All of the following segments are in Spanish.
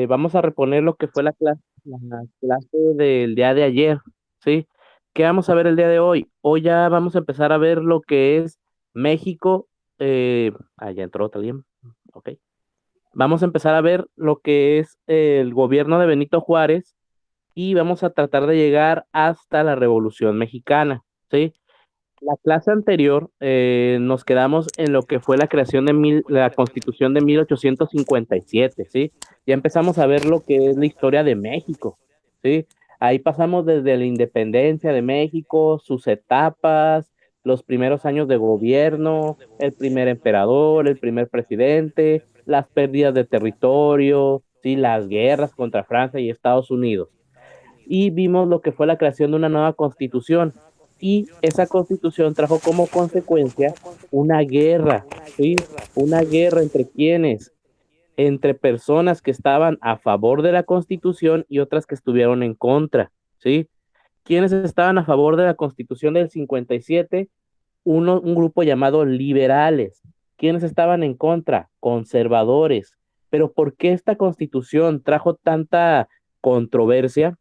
vamos a reponer lo que fue la clase del día de ayer, ¿sí? ¿Qué vamos a ver el día de hoy? Hoy ya vamos a empezar a ver lo que es México. Ya entró también. Ok. Vamos a empezar a ver lo que es el gobierno de Benito Juárez y vamos a tratar de llegar hasta la Revolución Mexicana, ¿sí? La clase anterior nos quedamos en lo que fue la creación de la Constitución de 1857, ¿sí? Ya empezamos a ver lo que es la historia de México, ¿sí? Ahí pasamos desde la independencia de México, sus etapas, los primeros años de gobierno, el primer emperador, el primer presidente, las pérdidas de territorio, ¿sí? Las guerras contra Francia y Estados Unidos y vimos lo que fue la creación de una nueva constitución. Y esa constitución trajo como consecuencia una guerra, ¿sí? Una guerra entre quienes, entre personas que estaban a favor de la constitución y otras que estuvieron en contra, ¿sí? Quienes estaban a favor de la constitución del 57, un grupo llamado liberales. Quienes estaban en contra, conservadores. Pero ¿por qué esta constitución trajo tanta controversia?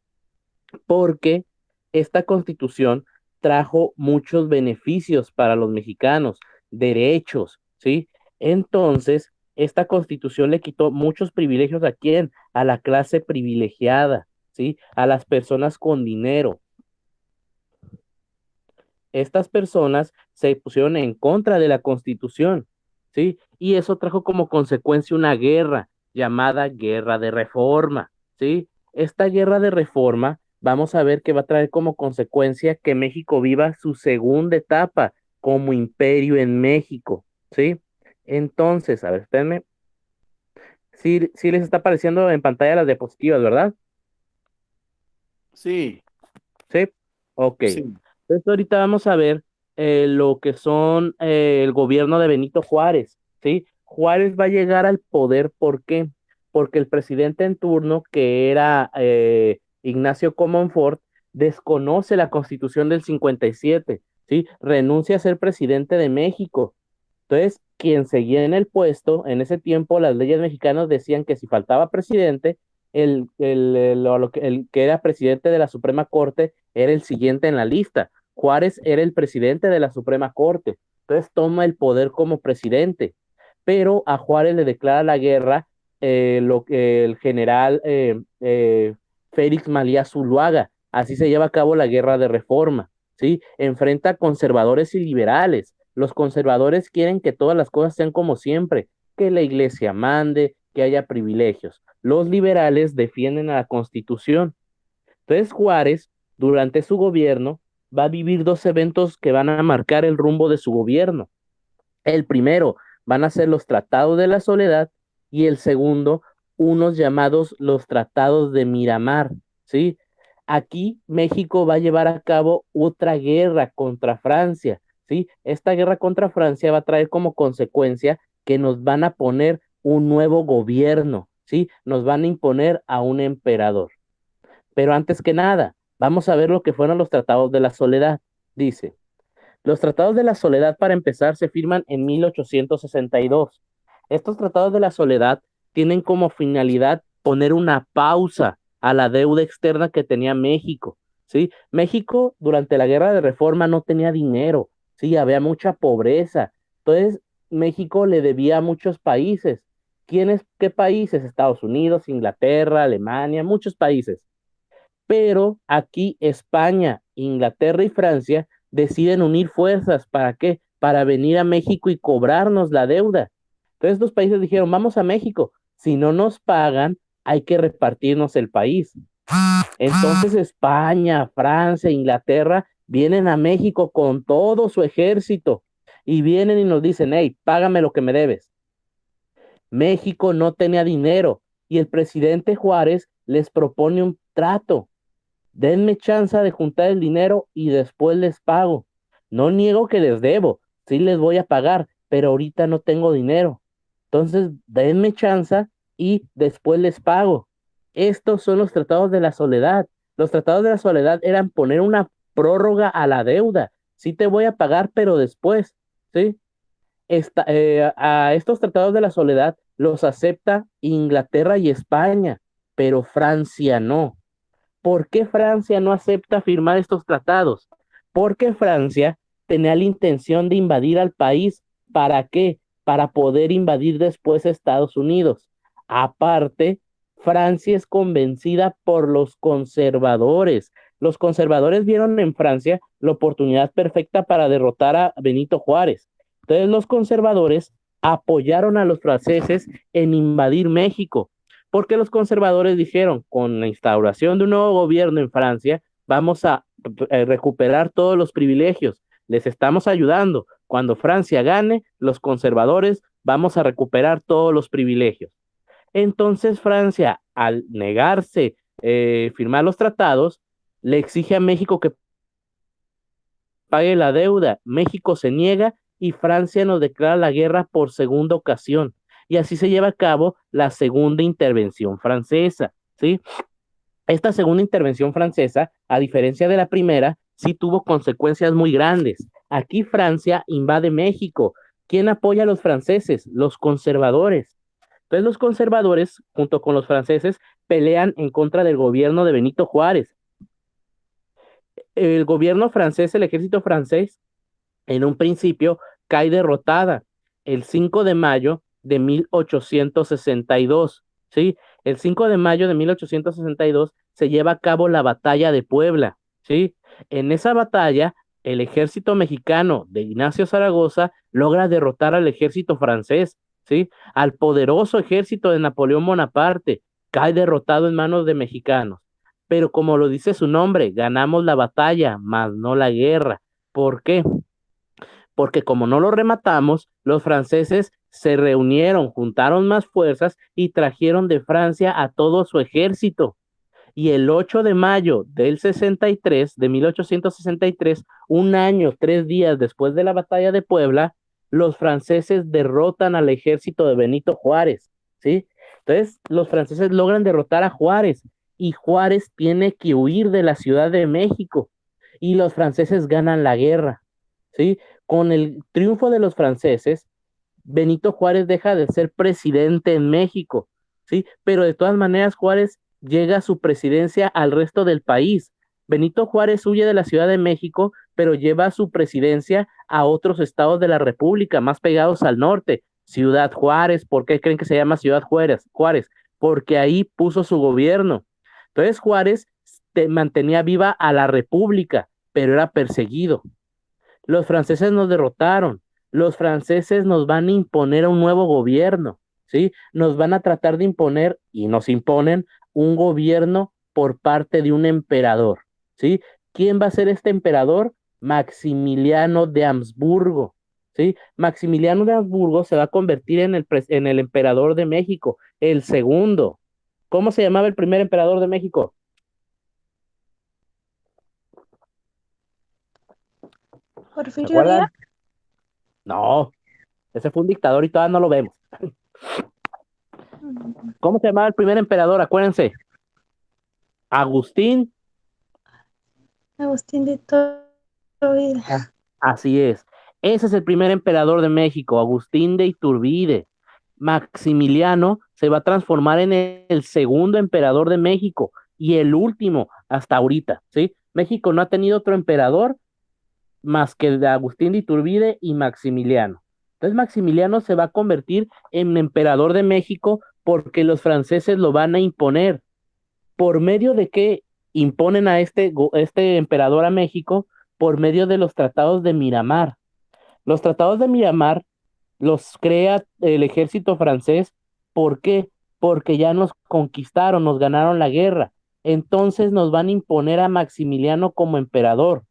Porque esta constitución trajo muchos beneficios para los mexicanos, derechos, ¿sí? Entonces, esta constitución le quitó muchos privilegios a quién, a la clase privilegiada, ¿sí? A las personas con dinero. Estas personas se pusieron en contra de la constitución, ¿sí? Y eso trajo como consecuencia una guerra llamada Guerra de Reforma, ¿sí? Esta guerra de reforma, vamos a ver que va a traer como consecuencia que México viva su segunda etapa como imperio en México, ¿sí? Entonces, a ver, espérenme, sí, sí les está apareciendo en pantalla las diapositivas, ¿verdad? Sí, Sí, ok. sí. Entonces ahorita vamos a ver lo que son el gobierno de Benito Juárez, ¿sí? Juárez va a llegar al poder, ¿por qué? Porque el presidente en turno, que era Ignacio Comonfort, desconoce la Constitución del 57, ¿sí? Renuncia a ser presidente de México. Entonces, quien seguía en el puesto, en ese tiempo las leyes mexicanas decían que si faltaba presidente, el que era presidente de la Suprema Corte era el siguiente en la lista. Juárez era el presidente de la Suprema Corte. Entonces toma el poder como presidente. Pero a Juárez le declara la guerra lo que el general Félix Malía Zuluaga. Así se lleva a cabo la guerra de reforma. ¿Sí? Enfrenta a conservadores y liberales. Los conservadores quieren que todas las cosas sean como siempre, que la iglesia mande, que haya privilegios. Los liberales defienden a la Constitución. Entonces Juárez, durante su gobierno, va a vivir dos eventos que van a marcar el rumbo de su gobierno. El primero van a ser los tratados de la soledad y el segundo, unos llamados los tratados de Miramar, ¿sí? Aquí México va a llevar a cabo otra guerra contra Francia, ¿sí? Esta guerra contra Francia va a traer como consecuencia que nos van a poner un nuevo gobierno, ¿sí? Nos van a imponer a un emperador. Pero antes que nada, vamos a ver lo que fueron los tratados de la soledad. Dice, los tratados de la soledad, para empezar, se firman en 1862. Estos tratados de la soledad tienen como finalidad poner una pausa a la deuda externa que tenía México, ¿sí? México durante la guerra de reforma no tenía dinero, ¿sí? Había mucha pobreza. Entonces, México le debía a muchos países. ¿Quiénes, qué países? Estados Unidos, Inglaterra, Alemania, muchos países. Pero aquí España, Inglaterra y Francia deciden unir fuerzas. ¿Para qué? Para venir a México y cobrarnos la deuda. Entonces los países dijeron, vamos a México. Si no nos pagan, hay que repartirnos el país. Entonces España, Francia, Inglaterra vienen a México con todo su ejército y vienen y nos dicen, hey, págame lo que me debes. México no tenía dinero y el presidente Juárez les propone un trato. Denme chance de juntar el dinero y después les pago. No niego que les debo, sí les voy a pagar, pero ahorita no tengo dinero. Entonces, denme chance y después les pago. Estos son los tratados de la soledad. Los tratados de la soledad eran poner una prórroga a la deuda. Sí te voy a pagar, pero después, ¿sí? A estos tratados de la soledad los acepta Inglaterra y España, pero Francia no. ¿Por qué Francia no acepta firmar estos tratados? Porque Francia tenía la intención de invadir al país. ¿Para qué? Para poder invadir después Estados Unidos. Aparte, Francia es convencida por los conservadores. Los conservadores vieron en Francia la oportunidad perfecta para derrotar a Benito Juárez. Entonces los conservadores apoyaron a los franceses en invadir México, porque los conservadores dijeron, con la instauración de un nuevo gobierno en Francia, vamos a recuperar todos los privilegios, les estamos ayudando. Cuando Francia gane, los conservadores vamos a recuperar todos los privilegios. Entonces Francia, al negarse firmar los tratados, le exige a México que pague la deuda. México se niega y Francia nos declara la guerra por segunda ocasión. Y así se lleva a cabo la segunda intervención francesa, ¿sí? Esta segunda intervención francesa, a diferencia de la primera, sí tuvo consecuencias muy grandes. Aquí Francia invade México. ¿Quién apoya a los franceses? Los conservadores. Entonces los conservadores, junto con los franceses, pelean en contra del gobierno de Benito Juárez. El gobierno francés, el ejército francés, en un principio cae derrotada el 5 de mayo de 1862, ¿sí? El 5 de mayo de 1862 se lleva a cabo la batalla de Puebla, ¿sí? En esa batalla, el ejército mexicano de Ignacio Zaragoza logra derrotar al ejército francés, ¿sí? Al poderoso ejército de Napoleón Bonaparte, cae derrotado en manos de mexicanos. Pero como lo dice su nombre, ganamos la batalla, mas no la guerra. ¿Por qué? Porque como no lo rematamos, los franceses se reunieron, juntaron más fuerzas y trajeron de Francia a todo su ejército. Y el 8 de mayo del 63, de 1863, un año, 3 días después de la batalla de Puebla, los franceses derrotan al ejército de Benito Juárez, ¿sí? Entonces, los franceses logran derrotar a Juárez y Juárez tiene que huir de la Ciudad de México y los franceses ganan la guerra, ¿sí? Con el triunfo de los franceses, Benito Juárez deja de ser presidente en México, ¿sí? Pero de todas maneras Juárez llega a su presidencia al resto del país. Benito Juárez huye de la Ciudad de México, pero lleva su presidencia a otros estados de la República, más pegados al norte. Ciudad Juárez, ¿por qué creen que se llama Ciudad Juárez? Juárez, porque ahí puso su gobierno. Entonces Juárez mantenía viva a la República, pero era perseguido. Los franceses nos derrotaron, los franceses nos van a imponer un nuevo gobierno, ¿sí? Nos van a tratar de imponer y nos imponen un gobierno por parte de un emperador, ¿sí? ¿Quién va a ser este emperador? Maximiliano de Habsburgo, ¿sí? Maximiliano de Habsburgo se va a convertir en el emperador de México, el segundo. ¿Cómo se llamaba el primer emperador de México? ¿Se Porfirio Díaz. acuerdan? No, ese fue un dictador y todavía no lo vemos. Mm, ¿Cómo se llamaba el primer emperador? Acuérdense. Agustín, Agustín de Iturbide. así es. Ese es el primer emperador de México, Agustín de Iturbide. Maximiliano se va a transformar en el segundo emperador de México y el último hasta ahorita, ¿sí? México no ha tenido otro emperador más que el de Agustín de Iturbide y Maximiliano. Entonces Maximiliano se va a convertir en emperador de México porque los franceses lo van a imponer. ¿Por medio de qué imponen a este emperador a México? Por medio de los tratados de Miramar. Los tratados de Miramar los crea el ejército francés. ¿Por qué? Porque ya nos conquistaron, nos ganaron la guerra. Entonces nos van a imponer a Maximiliano como emperador.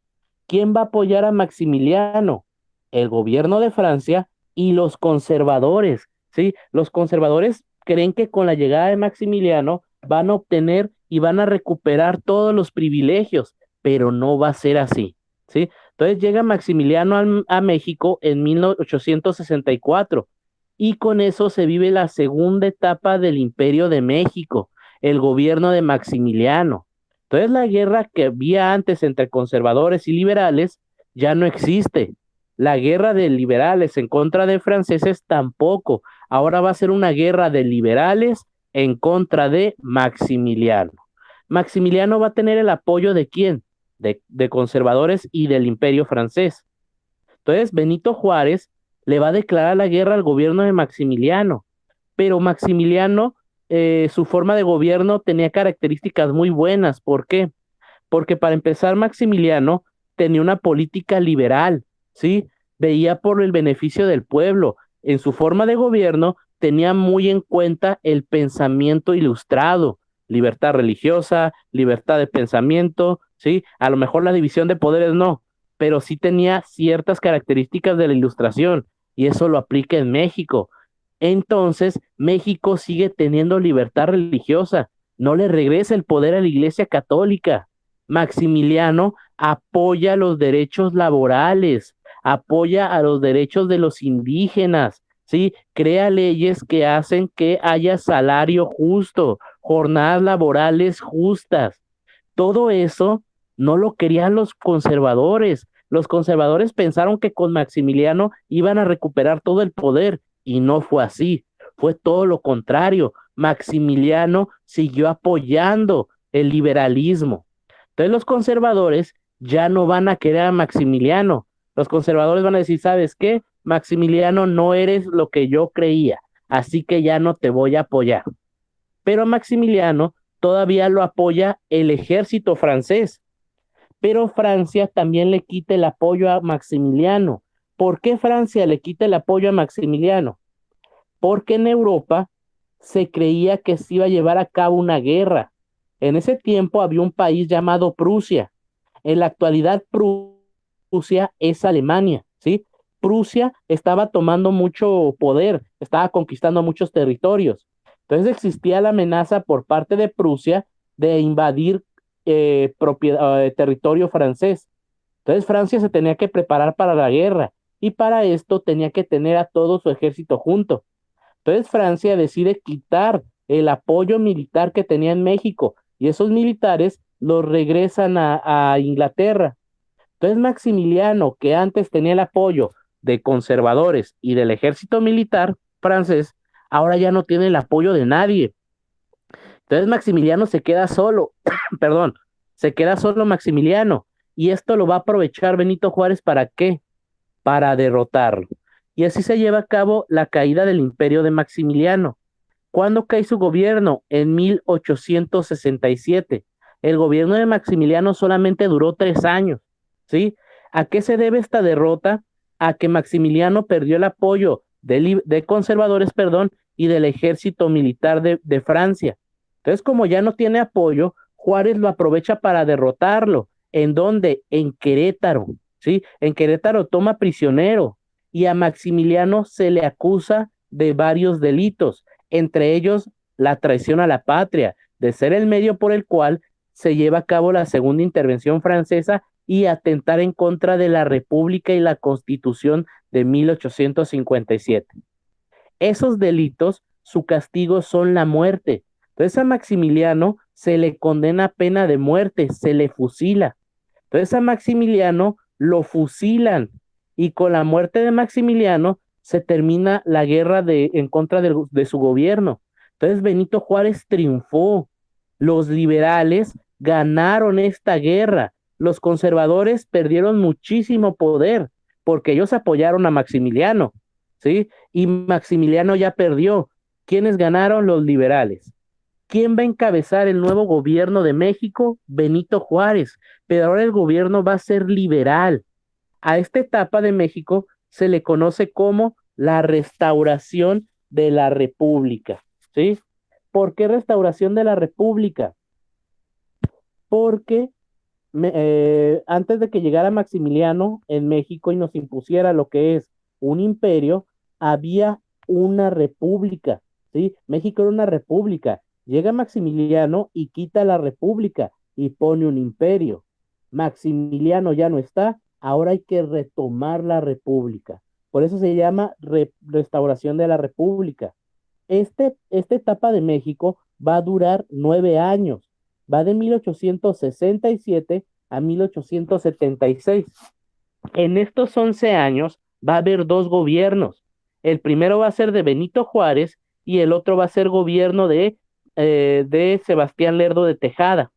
¿Quién va a apoyar a Maximiliano? El gobierno de Francia y los conservadores, ¿sí? Los conservadores creen que con la llegada de Maximiliano van a obtener y van a recuperar todos los privilegios, pero no va a ser así, ¿sí? Entonces llega Maximiliano a México en 1864 y con eso se vive la segunda etapa del Imperio de México, el gobierno de Maximiliano. Entonces la guerra que había antes entre conservadores y liberales ya no existe. La guerra de liberales en contra de franceses tampoco. Ahora va a ser una guerra de liberales en contra de Maximiliano. Maximiliano va a tener el apoyo de quién? De conservadores y del Imperio francés. Entonces, Benito Juárez le va a declarar la guerra al gobierno de Maximiliano, pero Maximiliano, su forma de gobierno tenía características muy buenas. ¿Por qué? Porque para empezar, Maximiliano tenía una política liberal, ¿sí? Veía por el beneficio del pueblo. En su forma de gobierno tenía muy en cuenta el pensamiento ilustrado, libertad religiosa, libertad de pensamiento, ¿sí? A lo mejor la división de poderes no, pero sí tenía ciertas características de la ilustración y eso lo aplica en México. Entonces, México sigue teniendo libertad religiosa, no le regresa el poder a la Iglesia Católica. Maximiliano apoya los derechos laborales, apoya a los derechos de los indígenas, ¿sí? Crea leyes que hacen que haya salario justo, jornadas laborales justas. Todo eso no lo querían los conservadores. Los conservadores pensaron que con Maximiliano iban a recuperar todo el poder y no fue así. Fue todo lo contrario. Maximiliano siguió apoyando el liberalismo. Entonces los conservadores ya no van a querer a Maximiliano. Los conservadores van a decir, ¿sabes qué? Maximiliano, no eres lo que yo creía, así que ya no te voy a apoyar. Pero a Maximiliano todavía lo apoya el ejército francés, pero Francia también le quita el apoyo a Maximiliano. ¿Por qué Francia le quita el apoyo a Maximiliano? Porque en Europa se creía que se iba a llevar a cabo una guerra. En ese tiempo había un país llamado Prusia. En la actualidad Prusia es Alemania, ¿sí? Prusia estaba tomando mucho poder, estaba conquistando muchos territorios. Entonces existía la amenaza por parte de Prusia de invadir territorio francés. Entonces Francia se tenía que preparar para la guerra y para esto tenía que tener a todo su ejército junto. Entonces Francia decide quitar el apoyo militar que tenía en México y esos militares los regresan a Inglaterra. Entonces Maximiliano, que antes tenía el apoyo de conservadores y del ejército militar francés, ahora ya no tiene el apoyo de nadie. Entonces Maximiliano se queda solo, perdón, se queda solo Maximiliano. Y esto lo va a aprovechar Benito Juárez ¿para qué? Para derrotarlo. Y así se lleva a cabo la caída del imperio de Maximiliano. ¿Cuándo cae su gobierno? En 1867. El gobierno de Maximiliano solamente duró 3 años, ¿sí? ¿A qué se debe esta derrota? A que Maximiliano perdió el apoyo de conservadores, perdón, y del ejército militar de Francia. Entonces, como ya no tiene apoyo, Juárez lo aprovecha para derrotarlo. ¿En dónde? En Querétaro, ¿sí? En Querétaro toma prisionero y a Maximiliano se le acusa de varios delitos, entre ellos la traición a la patria, de ser el medio por el cual se lleva a cabo la segunda intervención francesa y atentar en contra de la República y la Constitución de 1857. Esos delitos, su castigo son la muerte. Entonces a Maximiliano se le condena a pena de muerte, se le fusila. Entonces a Maximiliano lo fusilan y con la muerte de Maximiliano se termina la guerra en contra de su gobierno. Entonces Benito Juárez triunfó. Los liberales ganaron esta guerra. Los conservadores perdieron muchísimo poder porque ellos apoyaron a Maximiliano, ¿sí? Y Maximiliano ya perdió. ¿Quiénes ganaron? Los liberales. ¿Quién va a encabezar el nuevo gobierno de México? Benito Juárez. Pero ahora el gobierno va a ser liberal. A esta etapa de México se le conoce como la restauración de la República, ¿sí? ¿Por qué restauración de la República? Porque antes de que llegara Maximiliano en México y nos impusiera lo que es un imperio, había una república, ¿sí? México era una república. Llega Maximiliano y quita la república y pone un imperio. Maximiliano ya no está, ahora hay que retomar la república. Por eso se llama restauración de la república. Esta etapa de México va a durar 9 años. Va de 1867 a 1876. En estos 11 años va a haber dos gobiernos. El primero va a ser de Benito Juárez y el otro va a ser gobierno de Sebastián Lerdo de Tejada.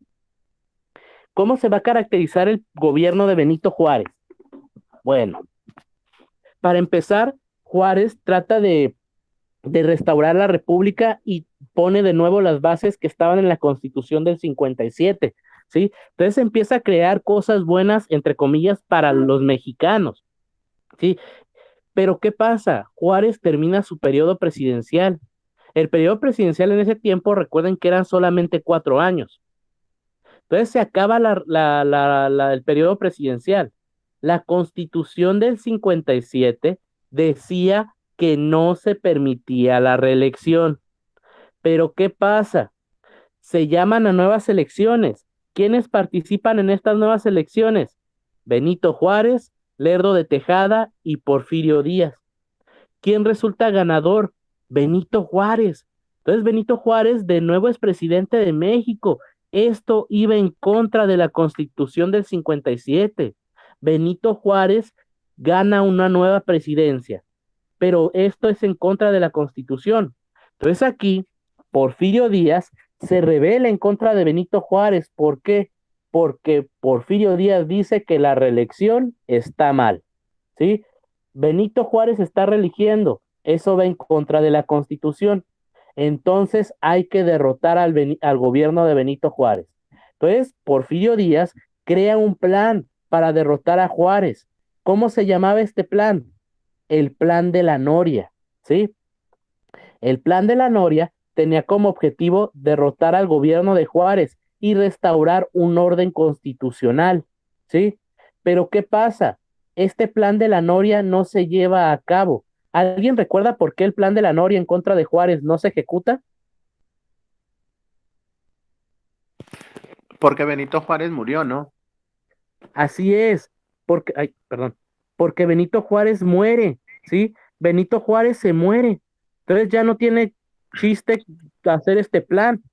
¿Cómo se va a caracterizar el gobierno de Benito Juárez? Bueno, para empezar, Juárez trata de restaurar la República y pone de nuevo las bases que estaban en la Constitución del 57, ¿sí? Entonces empieza a crear cosas buenas, entre comillas, para los mexicanos, ¿sí? Pero ¿qué pasa? Juárez termina su periodo presidencial. El periodo presidencial en ese tiempo, recuerden que eran solamente 4 años. Entonces se acaba el periodo presidencial. La Constitución del 57 decía que no se permitía la reelección. Pero ¿qué pasa? Se llaman a nuevas elecciones. ¿Quiénes participan en estas nuevas elecciones? Benito Juárez, Lerdo de Tejada y Porfirio Díaz. ¿Quién resulta ganador? Benito Juárez. Entonces Benito Juárez de nuevo es presidente de México. Esto iba en contra de la Constitución del 57. Benito Juárez gana una nueva presidencia, pero esto es en contra de la Constitución. Entonces aquí Porfirio Díaz se rebela en contra de Benito Juárez. ¿Por qué? Porque Porfirio Díaz dice que la reelección está mal, ¿sí? Benito Juárez está reeligiendo, eso va en contra de la Constitución. Entonces hay que derrotar al gobierno de Benito Juárez. Entonces, Porfirio Díaz crea un plan para derrotar a Juárez. ¿Cómo se llamaba este plan? El plan de la Noria, ¿sí? El plan de la Noria tenía como objetivo derrotar al gobierno de Juárez y restaurar un orden constitucional, ¿sí? Pero ¿qué pasa? Este plan de la Noria no se lleva a cabo. ¿Alguien recuerda por qué el plan de la Noria en contra de Juárez no se ejecuta? Porque Benito Juárez murió, ¿no? Así es, porque, ay, perdón, porque Benito Juárez muere, ¿sí? Benito Juárez se muere. Entonces ya no tiene chiste hacer este plan.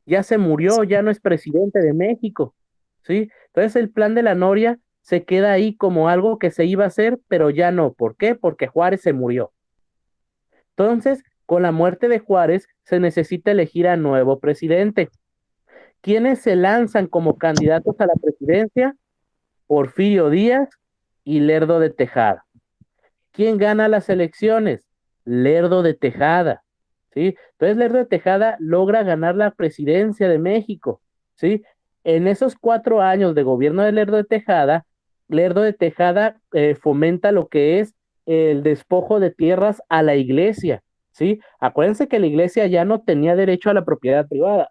Ya se murió, ya no es presidente de México, ¿sí? Entonces el plan de la Noria se queda ahí como algo que se iba a hacer, pero ya no. ¿Por qué? Porque Juárez se murió. Entonces, con la muerte de Juárez, se necesita elegir a nuevo presidente. ¿Quiénes se lanzan como candidatos a la presidencia? Porfirio Díaz y Lerdo de Tejada. ¿Quién gana las elecciones? Lerdo de Tejada, ¿sí? Entonces Lerdo de Tejada logra ganar la presidencia de México, ¿sí? En esos 4 años de gobierno de Lerdo de Tejada fomenta lo que es el despojo de tierras a la iglesia, ¿sí? Acuérdense que la iglesia ya no tenía derecho a la propiedad privada.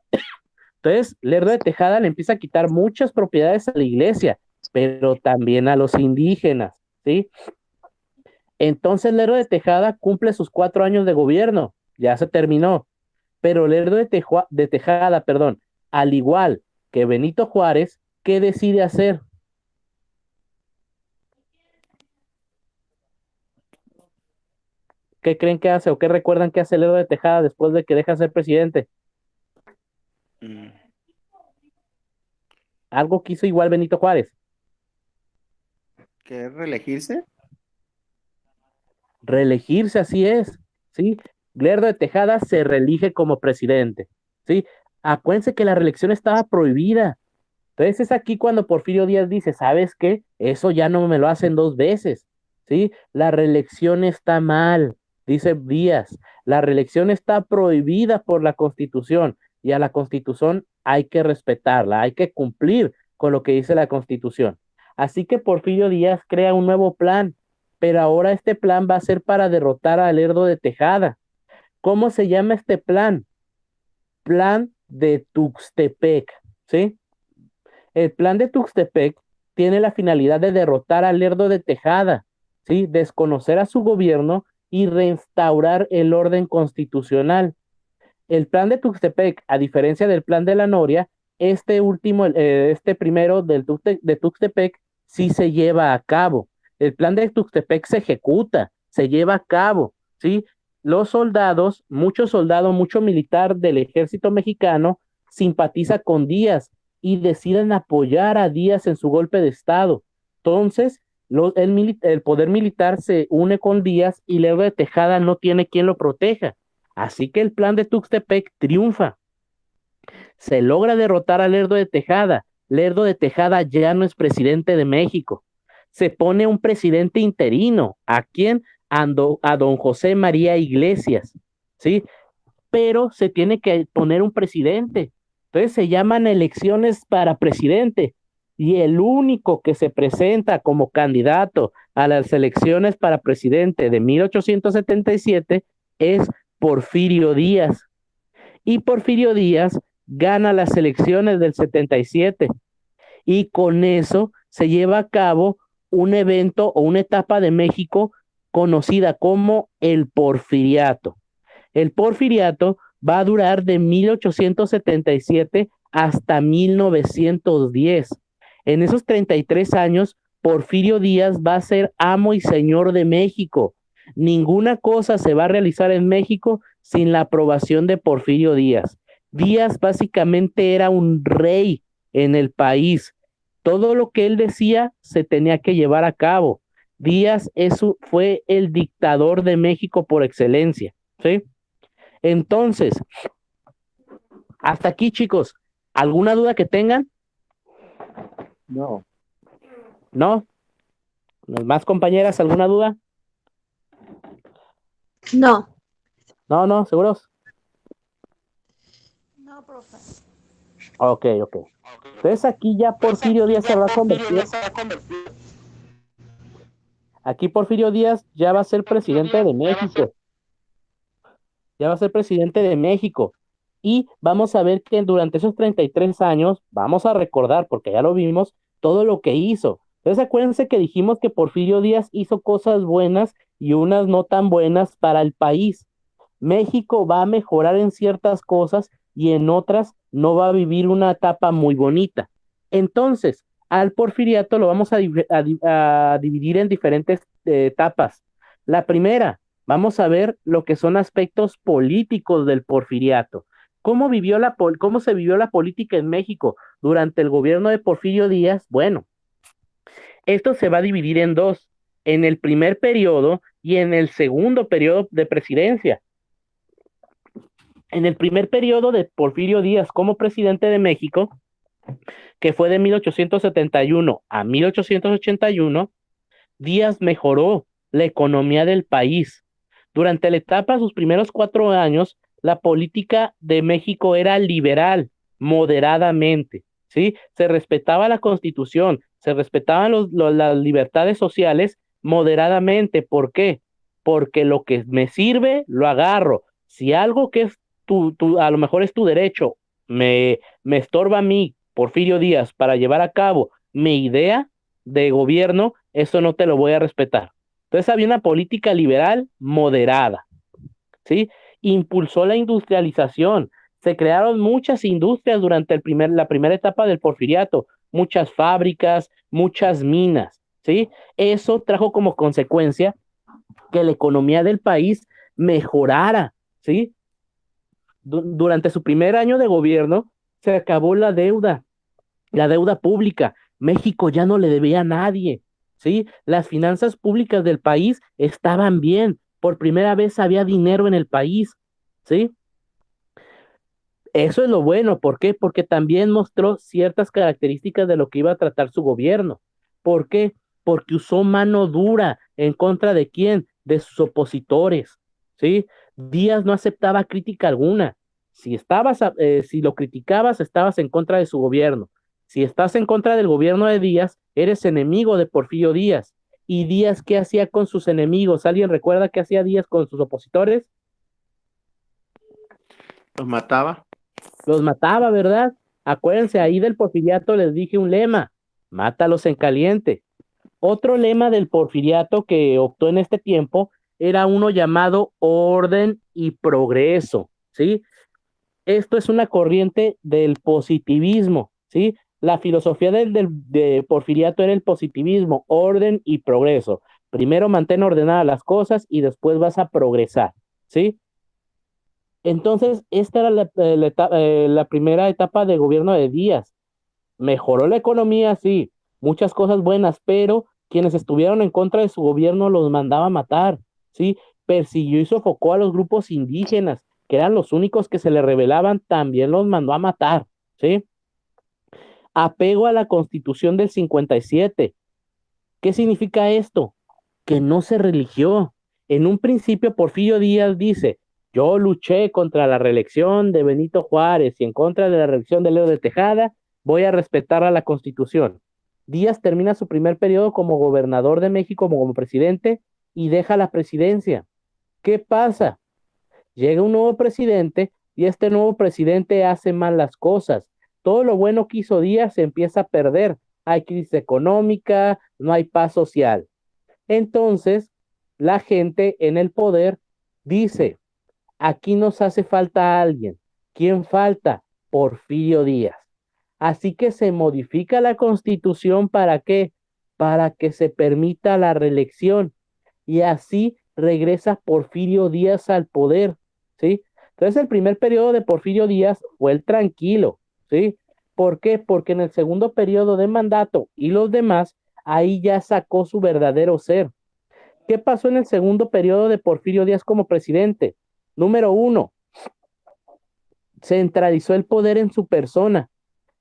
Entonces, Lerdo de Tejada le empieza a quitar muchas propiedades a la iglesia, pero también a los indígenas, ¿sí? Entonces Lerdo de Tejada cumple sus 4 años de gobierno, ya se terminó, pero de Tejada, perdón, al igual que Benito Juárez, ¿qué decide hacer? ¿Qué creen que hace o qué recuerdan que hace Lerdo de Tejada después de que deja de ser presidente? Mm. Algo que hizo igual Benito Juárez, ¿Qué reelegirse? reelegirse, así es, ¿sí? Lerdo de Tejada se reelige como presidente, ¿sí? Acuérdense que la reelección estaba prohibida. Entonces es aquí cuando Porfirio Díaz dice, ¿sabes qué? Eso ya no me lo hacen 2 veces, ¿sí? La reelección está mal, dice Díaz. La reelección está prohibida por la Constitución y a la Constitución hay que respetarla, hay que cumplir con lo que dice la Constitución. Así que Porfirio Díaz crea un nuevo plan, pero ahora este plan va a ser para derrotar a Lerdo de Tejada. ¿Cómo se llama este plan? Plan de Tuxtepec, ¿sí? El plan de Tuxtepec tiene la finalidad de derrotar al Lerdo de Tejada, ¿sí? Desconocer a su gobierno y restaurar el orden constitucional. El plan de Tuxtepec, a diferencia del plan de la Noria, este último, este primero de Tuxtepec, sí se lleva a cabo. El plan de Tuxtepec se ejecuta, se lleva a cabo, ¿sí? Los soldados, mucho militar del ejército mexicano simpatiza con Díaz y deciden apoyar a Díaz en su golpe de estado. Entonces, El poder militar se une con Díaz y Lerdo de Tejada no tiene quien lo proteja. Así que el plan de Tuxtepec triunfa. Se logra derrotar a Lerdo de Tejada. Lerdo de Tejada ya no es presidente de México. Se pone un presidente interino. ¿A quién? A don José María Iglesias. ¿Sí? Pero se tiene que poner un presidente. Entonces se llaman elecciones para presidente y el único que se presenta como candidato a las elecciones para presidente de 1877 es Porfirio Díaz. Y Porfirio Díaz gana las elecciones del 77 y con eso se lleva a cabo un evento o una etapa de México conocida como el Porfiriato. El Porfiriato va a durar de 1877 hasta 1910. En esos 33 años, Porfirio Díaz va a ser amo y señor de México. Ninguna cosa se va a realizar en México sin la aprobación de Porfirio Díaz. Díaz básicamente era un rey en el país. Todo lo que él decía se tenía que llevar a cabo. Díaz fue el dictador de México por excelencia, ¿sí? Entonces, hasta aquí, chicos. ¿Alguna duda que tengan? No. ¿No? ¿Más compañeras, alguna duda? No. No, ¿seguros? No, profe. Ok. Entonces aquí ya Porfirio Díaz se va a convertir. Aquí Porfirio Díaz ya va a ser presidente de México. Ya va a ser presidente de México. Y vamos a ver que durante esos 33 años, vamos a recordar, porque ya lo vimos, todo lo que hizo. Entonces acuérdense que dijimos que Porfirio Díaz hizo cosas buenas y unas no tan buenas para el país. México va a mejorar en ciertas cosas y en otras no va a vivir una etapa muy bonita. Entonces, al porfiriato lo vamos a dividir en diferentes etapas. La primera, vamos a ver lo que son aspectos políticos del porfiriato. ¿Cómo se vivió la política en México durante el gobierno de Porfirio Díaz? Bueno, esto se va a dividir en dos, en el primer periodo y en el segundo periodo de presidencia. En el primer periodo de Porfirio Díaz como presidente de México, que fue de 1871 a 1881, Díaz mejoró la economía del país. Durante la etapa, sus primeros 4 años, la política de México era liberal, moderadamente, ¿sí? Se respetaba la Constitución, se respetaban las libertades sociales moderadamente. ¿Por qué? Porque lo que me sirve, lo agarro. Si algo que es a lo mejor es tu derecho, me estorba a mí, Porfirio Díaz, para llevar a cabo mi idea de gobierno, eso no te lo voy a respetar. Entonces había una política liberal moderada, ¿sí? Impulsó la industrialización. Se crearon muchas industrias durante la primera etapa del porfiriato, muchas fábricas, muchas minas, ¿sí? Eso trajo como consecuencia que la economía del país mejorara, ¿sí? Durante su primer año de gobierno se acabó la deuda pública. México ya no le debía a nadie, ¿sí? Las finanzas públicas del país estaban bien. Por primera vez había dinero en el país, ¿sí? Eso es lo bueno. ¿Por qué? Porque también mostró ciertas características de lo que iba a tratar su gobierno. ¿Por qué? Porque usó mano dura en contra de quién, de sus opositores, ¿sí? Díaz no aceptaba crítica alguna. Si lo criticabas, estabas en contra de su gobierno. Si estás en contra del gobierno de Díaz, eres enemigo de Porfirio Díaz. ¿Y Díaz qué hacía con sus enemigos? ¿Alguien recuerda qué hacía Díaz con sus opositores? Los mataba. Los mataba, ¿verdad? Acuérdense, ahí del porfiriato les dije un lema: mátalos en caliente. Otro lema del porfiriato que optó en este tiempo era uno llamado orden y progreso, ¿sí? Esto es una corriente del positivismo, ¿sí? La filosofía de porfiriato era el positivismo, orden y progreso. Primero mantén ordenadas las cosas y después vas a progresar, ¿sí? Entonces, esta era la primera etapa de gobierno de Díaz. Mejoró la economía, sí, muchas cosas buenas, pero quienes estuvieron en contra de su gobierno los mandaba a matar, ¿sí? Persiguió y sofocó a los grupos indígenas, que eran los únicos que se le rebelaban, también los mandó a matar, ¿sí? Apego a la Constitución del 57. ¿Qué significa esto? Que no se religió. En un principio, Porfirio Díaz dice, yo luché contra la reelección de Benito Juárez y en contra de la reelección de Leo de Tejada, voy a respetar a la Constitución. Díaz termina su primer periodo como gobernador de México, como presidente, y deja la presidencia. ¿Qué pasa? Llega un nuevo presidente y este nuevo presidente hace mal las cosas. Todo lo bueno que hizo Díaz se empieza a perder. Hay crisis económica, no hay paz social. Entonces, la gente en el poder dice, aquí nos hace falta alguien. ¿Quién falta? Porfirio Díaz. Así que se modifica la constitución ¿para qué? Para que se permita la reelección y así regresa Porfirio Díaz al poder, ¿sí? Entonces el primer periodo de Porfirio Díaz fue el tranquilo, ¿sí? ¿Por qué? Porque en el segundo periodo de mandato y los demás, ahí ya sacó su verdadero ser. ¿Qué pasó en el segundo periodo de Porfirio Díaz como presidente? Número uno, centralizó el poder en su persona,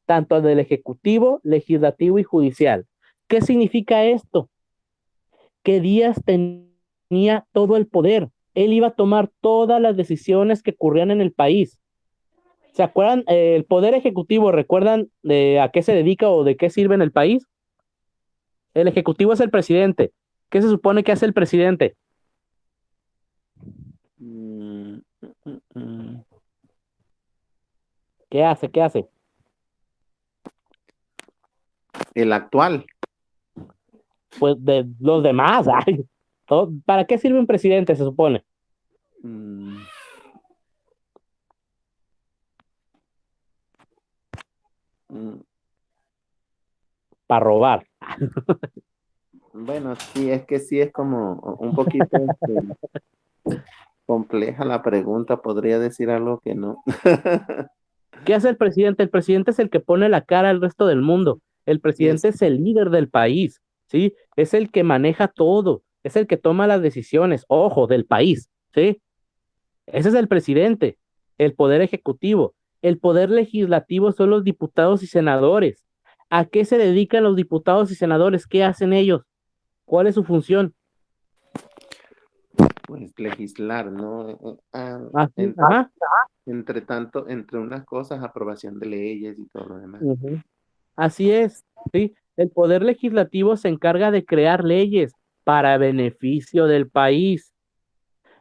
tanto del Ejecutivo, Legislativo y Judicial. ¿Qué significa esto? Que Díaz tenía todo el poder. Él iba a tomar todas las decisiones que ocurrían en el país. ¿Se acuerdan? El poder ejecutivo, ¿recuerdan a qué se dedica o de qué sirve en el país? El ejecutivo es el presidente. ¿Qué se supone que hace el presidente? Mm, mm, mm. ¿Qué hace? ¿Qué hace? El actual. Pues de los demás. Ay, ¿para qué sirve un presidente, se supone? Mm, mm. Para robar. Bueno, sí, es que sí es como un poquito compleja la pregunta, podría decir algo que no. ¿Qué hace el presidente? El presidente es el que pone la cara al resto del mundo. El Es, presidente es el líder del país, ¿sí? Es el que maneja todo, es el que toma las decisiones, ojo, del país, ¿sí? Ese es el presidente, el poder ejecutivo. El poder legislativo son los diputados y senadores. ¿A qué se dedican los diputados y senadores? ¿Qué hacen ellos? ¿Cuál es su función? pues legislar, ¿no? Así, ajá. Entre tanto, entre unas cosas, aprobación de leyes y todo lo demás. Ujú. Así es, ¿sí? El poder legislativo se encarga de crear leyes para beneficio del país.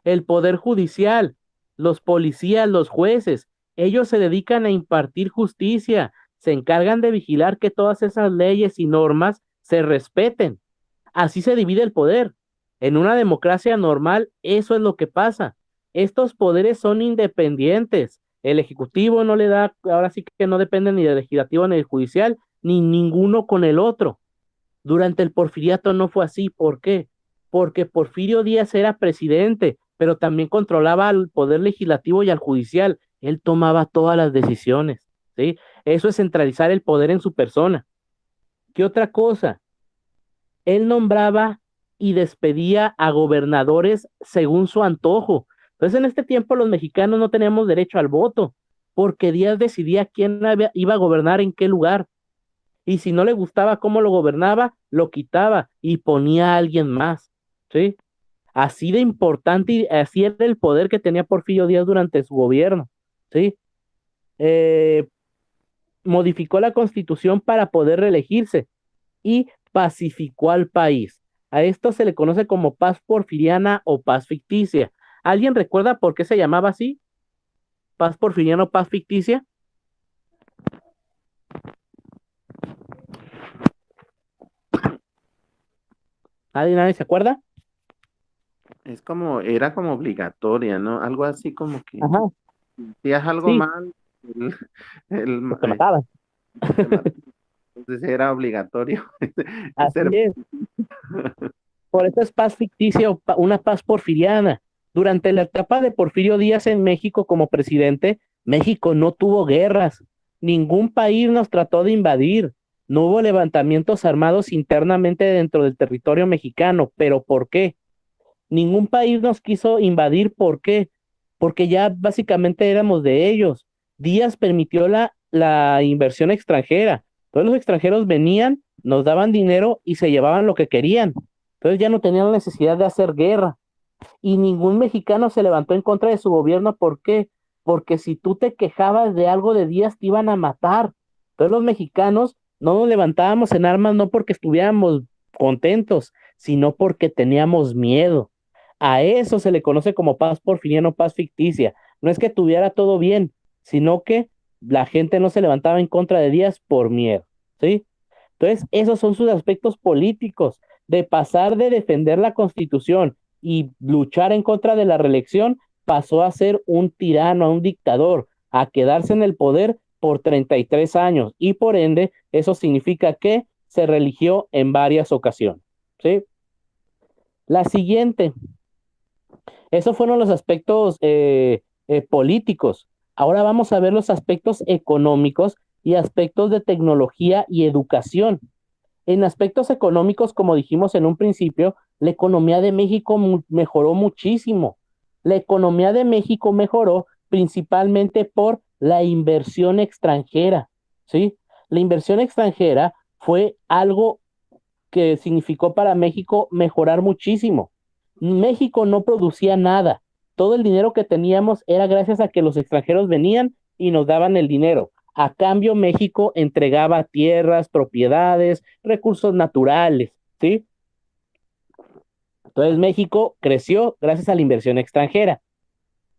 El poder judicial, los policías, los jueces, ellos se dedican a impartir justicia, se encargan de vigilar que todas esas leyes y normas se respeten. Así se divide el poder. En una democracia normal, eso es lo que pasa. Estos poderes son independientes. El ejecutivo no le da, ahora sí que no depende ni del legislativo ni del judicial, ni ninguno con el otro. Durante el porfiriato no fue así. ¿Por qué? Porque Porfirio Díaz era presidente, pero también controlaba al poder legislativo y al judicial. Él tomaba todas las decisiones, ¿sí? Eso es centralizar el poder en su persona. ¿Qué otra cosa? Él nombraba y despedía a gobernadores según su antojo. Entonces, en este tiempo los mexicanos no teníamos derecho al voto, porque Díaz decidía quién iba a gobernar en qué lugar. Y si no le gustaba cómo lo gobernaba, lo quitaba y ponía a alguien más, ¿sí? Así de importante y así era el poder que tenía Porfirio Díaz durante su gobierno, ¿sí? Eh, Modificó la constitución para poder reelegirse y pacificó al país. A esto se le conoce como paz porfiriana o paz ficticia. ¿Alguien recuerda por qué se llamaba así? Paz porfiriana o paz ficticia. ¿Nadie se acuerda? Es como, era como obligatoria, ¿no? Algo así como que Ajá, si hacías algo sí, mal, el, el, pues te mataban. te mat- entonces era obligatorio ser. Así es. Por eso es paz ficticia o una paz porfiriana. Durante la etapa de Porfirio Díaz en México como presidente, México no tuvo guerras. Ningún país nos trató de invadir. No hubo levantamientos armados internamente dentro del territorio mexicano, pero ¿por qué? Ningún país nos quiso invadir, ¿por qué? Porque ya básicamente éramos de ellos. Díaz permitió la inversión extranjera. Todos los extranjeros venían, nos daban dinero y se llevaban lo que querían. Entonces ya no tenían la necesidad de hacer guerra. Y ningún mexicano se levantó en contra de su gobierno. ¿Por qué? Porque si tú te quejabas de algo de Díaz, te iban a matar. Entonces los mexicanos no nos levantábamos en armas no porque estuviéramos contentos, sino porque teníamos miedo. A eso se le conoce como paz porfiriana o paz ficticia. No es que tuviera todo bien, sino que la gente no se levantaba en contra de Díaz por miedo, ¿sí? Entonces, esos son sus aspectos políticos, de pasar de defender la Constitución y luchar en contra de la reelección, pasó a ser un tirano, a un dictador, a quedarse en el poder por 33 años y por ende eso significa que se religió en varias ocasiones, ¿sí? La siguiente, esos fueron los aspectos políticos. Ahora vamos a ver los aspectos económicos y aspectos de tecnología y educación. En aspectos económicos, como dijimos en un principio, la economía de México mejoró muchísimo. La economía de México mejoró principalmente por la inversión extranjera, ¿sí? La inversión extranjera fue algo que significó para México mejorar muchísimo. México no producía nada. Todo el dinero que teníamos era gracias a que los extranjeros venían y nos daban el dinero. A cambio, México entregaba tierras, propiedades, recursos naturales, ¿sí? Entonces México creció gracias a la inversión extranjera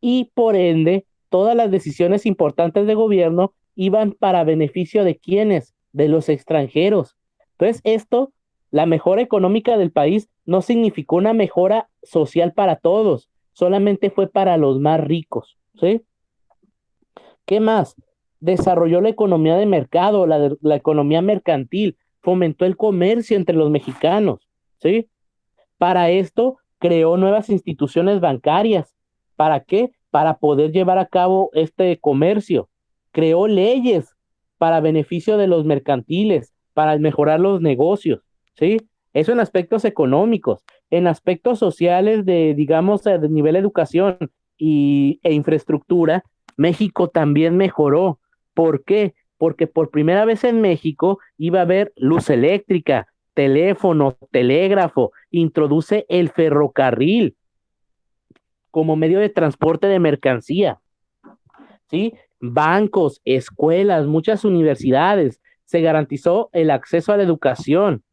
y por ende todas las decisiones importantes de gobierno iban para beneficio de quienes, de los extranjeros. Entonces esto, la mejora económica del país no significó una mejora social para todos, solamente fue para los más ricos, ¿sí? ¿Qué más? Desarrolló la economía de mercado, la economía mercantil, fomentó el comercio entre los mexicanos, ¿sí? Para esto creó nuevas instituciones bancarias. ¿Para qué? Para poder llevar a cabo este comercio. Creó leyes para beneficio de los mercantiles, para mejorar los negocios, ¿sí? Eso en aspectos económicos. En aspectos sociales de, digamos, de nivel de educación e infraestructura, México también mejoró. ¿Por qué? Porque por primera vez en México iba a haber luz eléctrica, teléfono, telégrafo, introduce el ferrocarril como medio de transporte de mercancía, ¿sí? Bancos, escuelas, muchas universidades, se garantizó el acceso a la educación.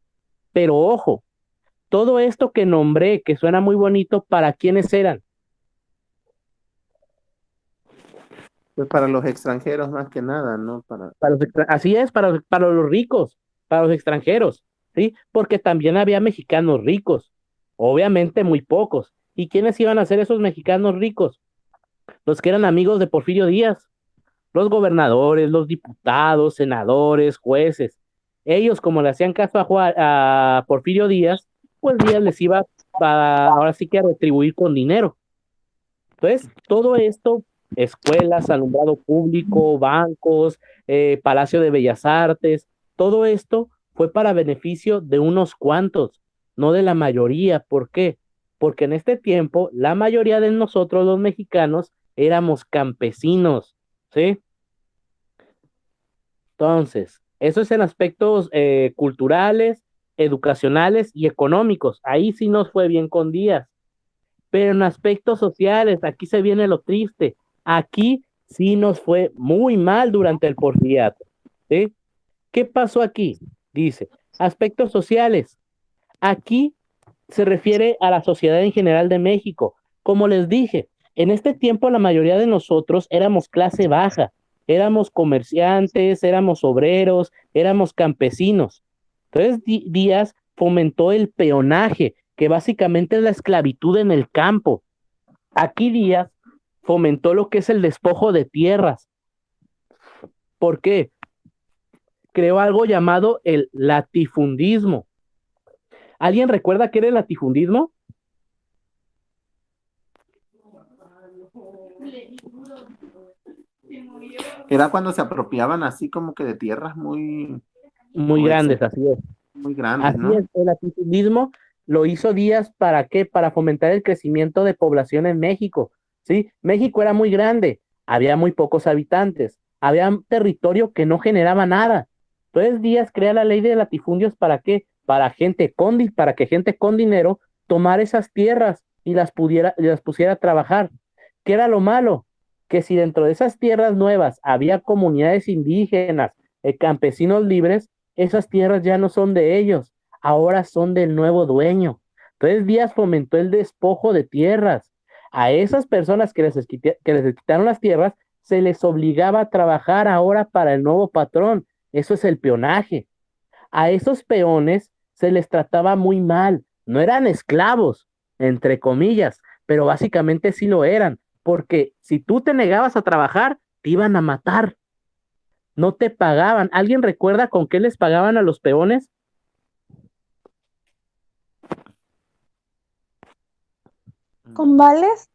Pero ojo, todo esto que nombré, que suena muy bonito, ¿para quiénes eran? Pues para los extranjeros más que nada, ¿no? Para, Así es, para los ricos, para los extranjeros, ¿sí? Porque también había mexicanos ricos, obviamente muy pocos. ¿Y quiénes iban a ser esos mexicanos ricos? Los que eran amigos de Porfirio Díaz, los gobernadores, los diputados, senadores, jueces. Ellos, como le hacían caso a Porfirio Díaz, pues Díaz les iba ahora sí que a retribuir con dinero. Entonces, todo esto, escuelas, alumbrado público, bancos, Palacio de Bellas Artes, todo esto fue para beneficio de unos cuantos, no de la mayoría. ¿Por qué? Porque en este tiempo la mayoría de nosotros los mexicanos éramos campesinos, ¿sí? Entonces, eso es en aspectos culturales, educacionales y económicos. Ahí sí nos fue bien con Díaz. Pero en aspectos sociales, aquí se viene lo triste. Aquí sí nos fue muy mal durante el porfiriato, ¿sí? ¿Qué pasó aquí? Dice, aspectos sociales. Aquí se refiere a la sociedad en general de México. Como les dije, en este tiempo la mayoría de nosotros éramos clase baja, éramos comerciantes, éramos obreros, éramos campesinos. Entonces Díaz fomentó el peonaje, que básicamente es la esclavitud en el campo. Aquí Díaz fomentó lo que es el despojo de tierras. ¿Por qué? Creó algo llamado el latifundismo. ¿Alguien recuerda qué era el latifundismo? era cuando se apropiaban así como que de tierras muy, muy O grandes, así es. muy grandes, Así es, ¿no? el latifundismo lo hizo Díaz ¿para qué? Para fomentar el crecimiento de población en México, ¿sí? México era muy grande, había muy pocos habitantes, había un territorio que no generaba nada. Entonces Díaz crea la ley de latifundios ¿para qué? Para que gente con dinero tomara esas tierras y las pusiera a trabajar. ¿Qué era lo malo? Que si dentro de esas tierras nuevas había comunidades indígenas, campesinos libres, esas tierras ya no son de ellos, ahora son del nuevo dueño. Entonces Díaz fomentó el despojo de tierras. A esas personas que les quitaron las tierras, se les obligaba a trabajar ahora para el nuevo patrón. Eso es el peonaje. A esos peones se les trataba muy mal. No eran esclavos, entre comillas, pero básicamente sí lo eran, porque si tú te negabas a trabajar, te iban a matar, no te pagaban. ¿Alguien recuerda con qué les pagaban a los peones? ¿Con vales?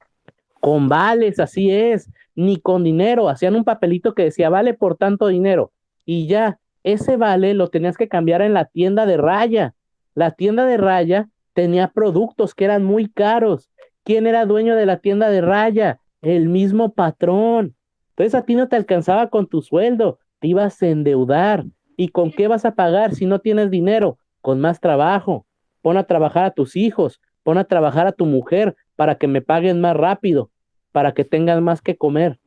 Con vales, así es, ni con dinero. Hacían un papelito que decía vale por tanto dinero y ya, ese vale lo tenías que cambiar en la tienda de raya. La tienda de raya tenía productos que eran muy caros. ¿Quién era dueño de la tienda de raya? El mismo patrón. Entonces a ti no te alcanzaba con tu sueldo, te ibas a endeudar. ¿Y con qué vas a pagar si no tienes dinero? Con más trabajo. Pon a trabajar a tus hijos, pon a trabajar a tu mujer para que me paguen más rápido, para que tengan más que comer.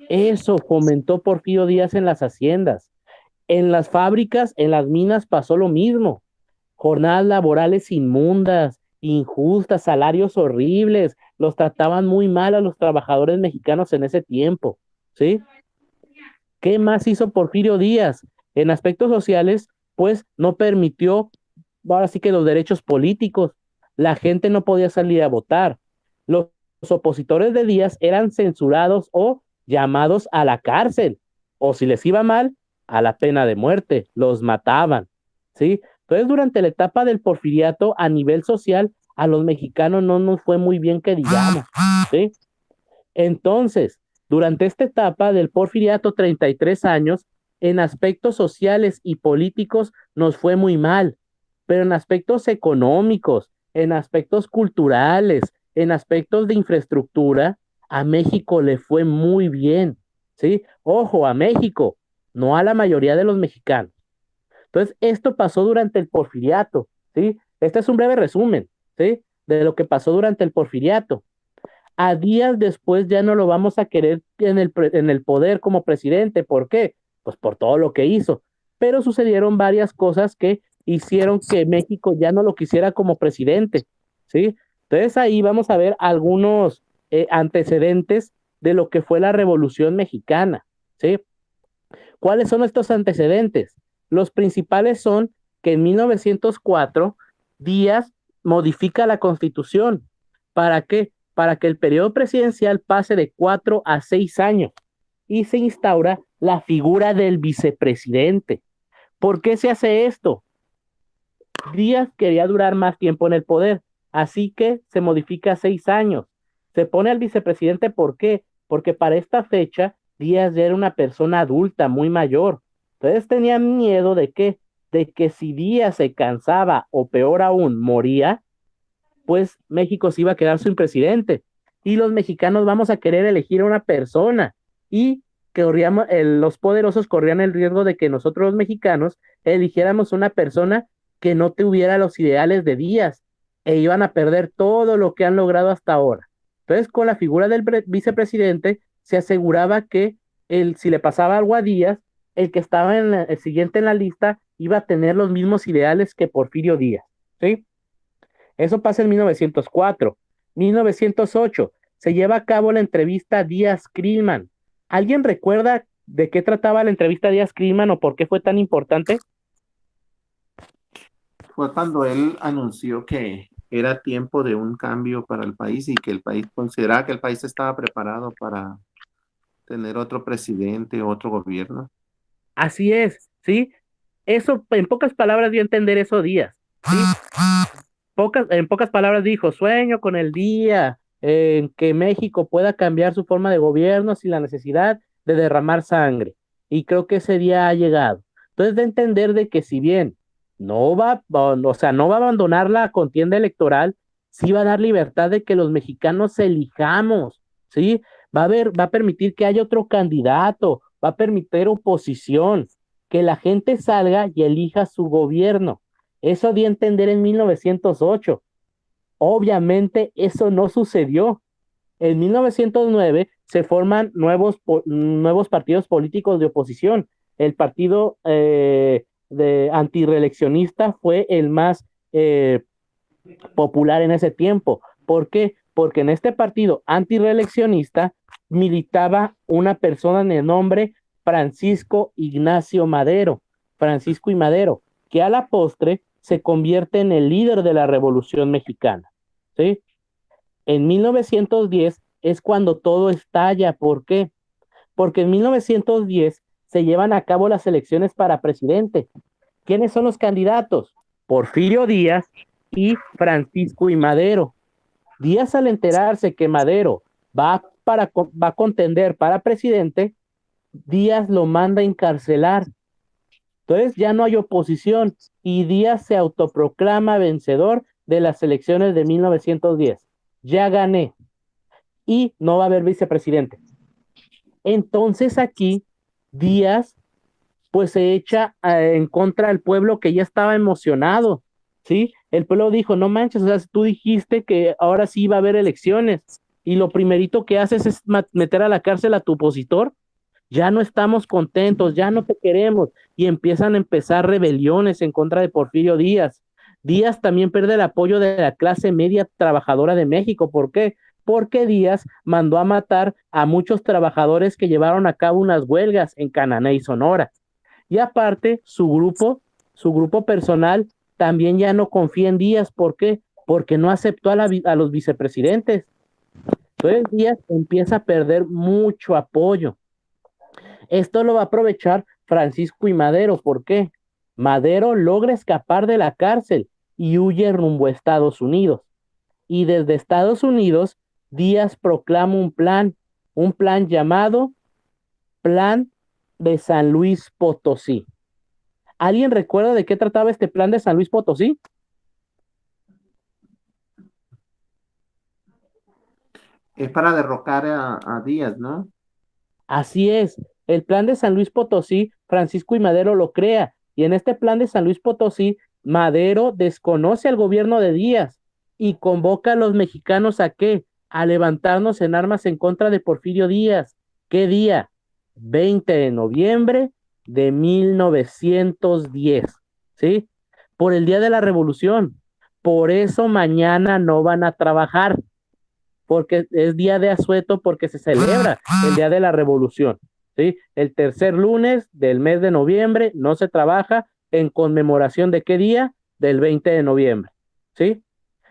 Eso fomentó Porfirio Díaz en las haciendas. En las fábricas, en las minas pasó lo mismo. Jornadas laborales inmundas, injustas, salarios horribles, los trataban muy mal a los trabajadores mexicanos en ese tiempo, ¿sí? ¿Qué más hizo Porfirio Díaz? En aspectos sociales, pues no permitió, ahora sí que los derechos políticos, la gente no podía salir a votar. Los opositores de Díaz eran censurados o llamados a la cárcel, o si les iba mal, a la pena de muerte, los mataban, ¿sí? Entonces, durante la etapa del porfiriato, a nivel social, a los mexicanos no nos fue muy bien que digamos, ¿sí? Entonces, durante esta etapa del porfiriato, 33 años, en aspectos sociales y políticos nos fue muy mal, pero en aspectos económicos, en aspectos culturales, en aspectos de infraestructura, a México le fue muy bien, ¿sí? Ojo, a México, no a la mayoría de los mexicanos. Entonces, esto pasó durante el porfiriato, ¿sí? Este es un breve resumen, ¿sí? De lo que pasó durante el porfiriato. A días después ya no lo vamos a querer en el poder como presidente. ¿Por qué? Pues por todo lo que hizo. Pero sucedieron varias cosas que hicieron que México ya no lo quisiera como presidente, ¿sí? Entonces ahí vamos a ver algunos antecedentes de lo que fue la Revolución Mexicana, ¿sí? ¿Cuáles son estos antecedentes? Los principales son que en 1904 Díaz modifica la Constitución. ¿Para qué? Para que el periodo presidencial pase de 4 a 6 años y se instaura la figura del vicepresidente. ¿Por qué se hace esto? Díaz quería durar más tiempo en el poder, así que se modifica a 6 años. Se pone al vicepresidente, ¿por qué? Porque para esta fecha Díaz ya era una persona adulta, muy mayor. Entonces tenían miedo de qué, de que si Díaz se cansaba o peor aún moría, pues México se iba a quedar sin presidente y los mexicanos vamos a querer elegir a una persona y los poderosos corrían el riesgo de que nosotros los mexicanos eligiéramos una persona que no tuviera los ideales de Díaz e iban a perder todo lo que han logrado hasta ahora. Entonces, con la figura del vicepresidente, se aseguraba que si le pasaba algo a Díaz, el que estaba el siguiente en la lista iba a tener los mismos ideales que Porfirio Díaz, ¿sí? Eso pasa en 1904. 1908 se lleva a cabo la entrevista Díaz-Krillman. ¿Alguien recuerda de qué trataba la entrevista Díaz-Krillman o por qué fue tan importante? Fue cuando él anunció que era tiempo de un cambio para el país y que el país consideraba que el país estaba preparado para tener otro presidente, otro gobierno. Así es, ¿sí? Eso, en pocas palabras, dio a entender eso Díaz, ¿sí? En pocas palabras dijo, sueño con el día en que México pueda cambiar su forma de gobierno sin la necesidad de derramar sangre. Y creo que ese día ha llegado. Entonces, de entender de que si bien o sea, no va a abandonar la contienda electoral, sí va a dar libertad de que los mexicanos elijamos, ¿sí? Va a permitir que haya otro candidato, va a permitir oposición, que la gente salga y elija su gobierno. Eso dio a entender en 1908. Obviamente eso no sucedió. En 1909 se forman nuevos partidos políticos de oposición. El partido de antireeleccionista fue el más popular en ese tiempo. ¿Por qué? Porque en este partido antireeleccionista militaba una persona de nombre Francisco Ignacio Madero, Francisco y Madero, que a la postre se convierte en el líder de la Revolución Mexicana. ¿Sí? En 1910 es cuando todo estalla. ¿Por qué? Porque en 1910 se llevan a cabo las elecciones para presidente. ¿Quiénes son los candidatos? Porfirio Díaz y Francisco y Madero. Díaz, al enterarse que Madero va a contender para presidente, Díaz lo manda a encarcelar. Entonces ya no hay oposición y Díaz se autoproclama vencedor de las elecciones de 1910. Ya gané y no va a haber vicepresidente. Entonces aquí Díaz pues se echa en contra del pueblo que ya estaba emocionado, ¿sí? El pueblo dijo, no manches, o sea, tú dijiste que ahora sí iba a haber elecciones y lo primerito que haces es meter a la cárcel a tu opositor, ya no estamos contentos, ya no te queremos, y empiezan a empezar rebeliones en contra de Porfirio Díaz. Díaz también pierde el apoyo de la clase media trabajadora de México. ¿Por qué? Porque Díaz mandó a matar a muchos trabajadores que llevaron a cabo unas huelgas en Cananea y Sonora. Y aparte, su grupo personal también ya no confía en Díaz. ¿Por qué? Porque no aceptó a los vicepresidentes. Entonces Díaz empieza a perder mucho apoyo. Esto lo va a aprovechar Francisco y Madero. ¿Por qué? Madero logra escapar de la cárcel y huye rumbo a Estados Unidos. Y desde Estados Unidos, Díaz proclama un plan llamado Plan de San Luis Potosí. ¿Alguien recuerda de qué trataba este plan de San Luis Potosí? Es para derrocar a Díaz, ¿no? Así es, el plan de San Luis Potosí, Francisco y Madero lo crea, y en este plan de San Luis Potosí, Madero desconoce al gobierno de Díaz y convoca a los mexicanos ¿a qué? A levantarnos en armas en contra de Porfirio Díaz. ¿Qué día? 20 de noviembre de 1910, ¿sí? Por el día de la revolución. Por eso mañana no van a trabajar porque es día de asueto, porque se celebra el día de la revolución, ¿sí? El tercer lunes del mes de noviembre no se trabaja en conmemoración de qué día, del 20 de noviembre, ¿sí?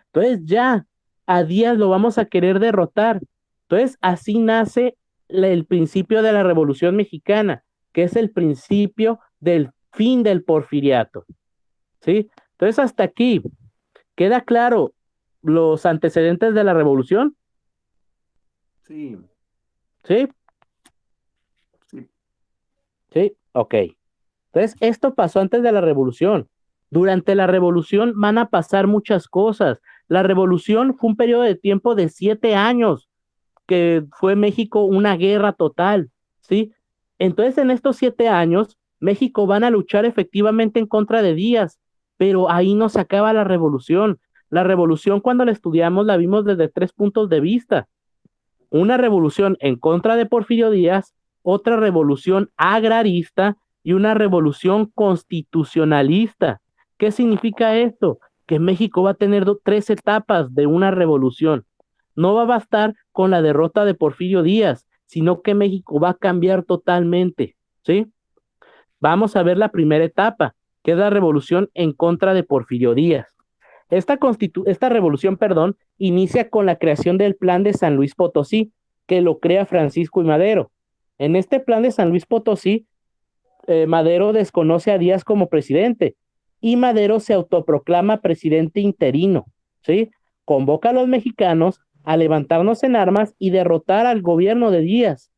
Entonces ya a Díaz lo vamos a querer derrotar. Entonces así nace el principio de la Revolución Mexicana, que es el principio del fin del porfiriato, ¿sí? Entonces hasta aquí queda claro los antecedentes de la revolución. Sí, ¿Sí? sí. Sí, ok. Entonces, esto pasó antes de la revolución. Durante la revolución van a pasar muchas cosas. La revolución fue un periodo de tiempo de 7 años, que fue México una guerra total, ¿sí? Entonces, en estos 7 años, México van a luchar efectivamente en contra de Díaz, pero ahí no se acaba la revolución. La revolución, cuando la estudiamos, la vimos desde 3 puntos de vista. Una revolución en contra de Porfirio Díaz, otra revolución agrarista y una revolución constitucionalista. ¿Qué significa esto? Que México va a tener 3 etapas de una revolución. No va a bastar con la derrota de Porfirio Díaz, sino que México va a cambiar totalmente, ¿sí? Vamos a ver la primera etapa, que es la revolución en contra de Porfirio Díaz. Esta revolución, perdón, inicia con la creación del Plan de San Luis Potosí, que lo crea Francisco y Madero. En este Plan de San Luis Potosí, Madero desconoce a Díaz como presidente y Madero se autoproclama presidente interino, ¿sí? Convoca a los mexicanos a levantarnos en armas y derrotar al gobierno de Díaz.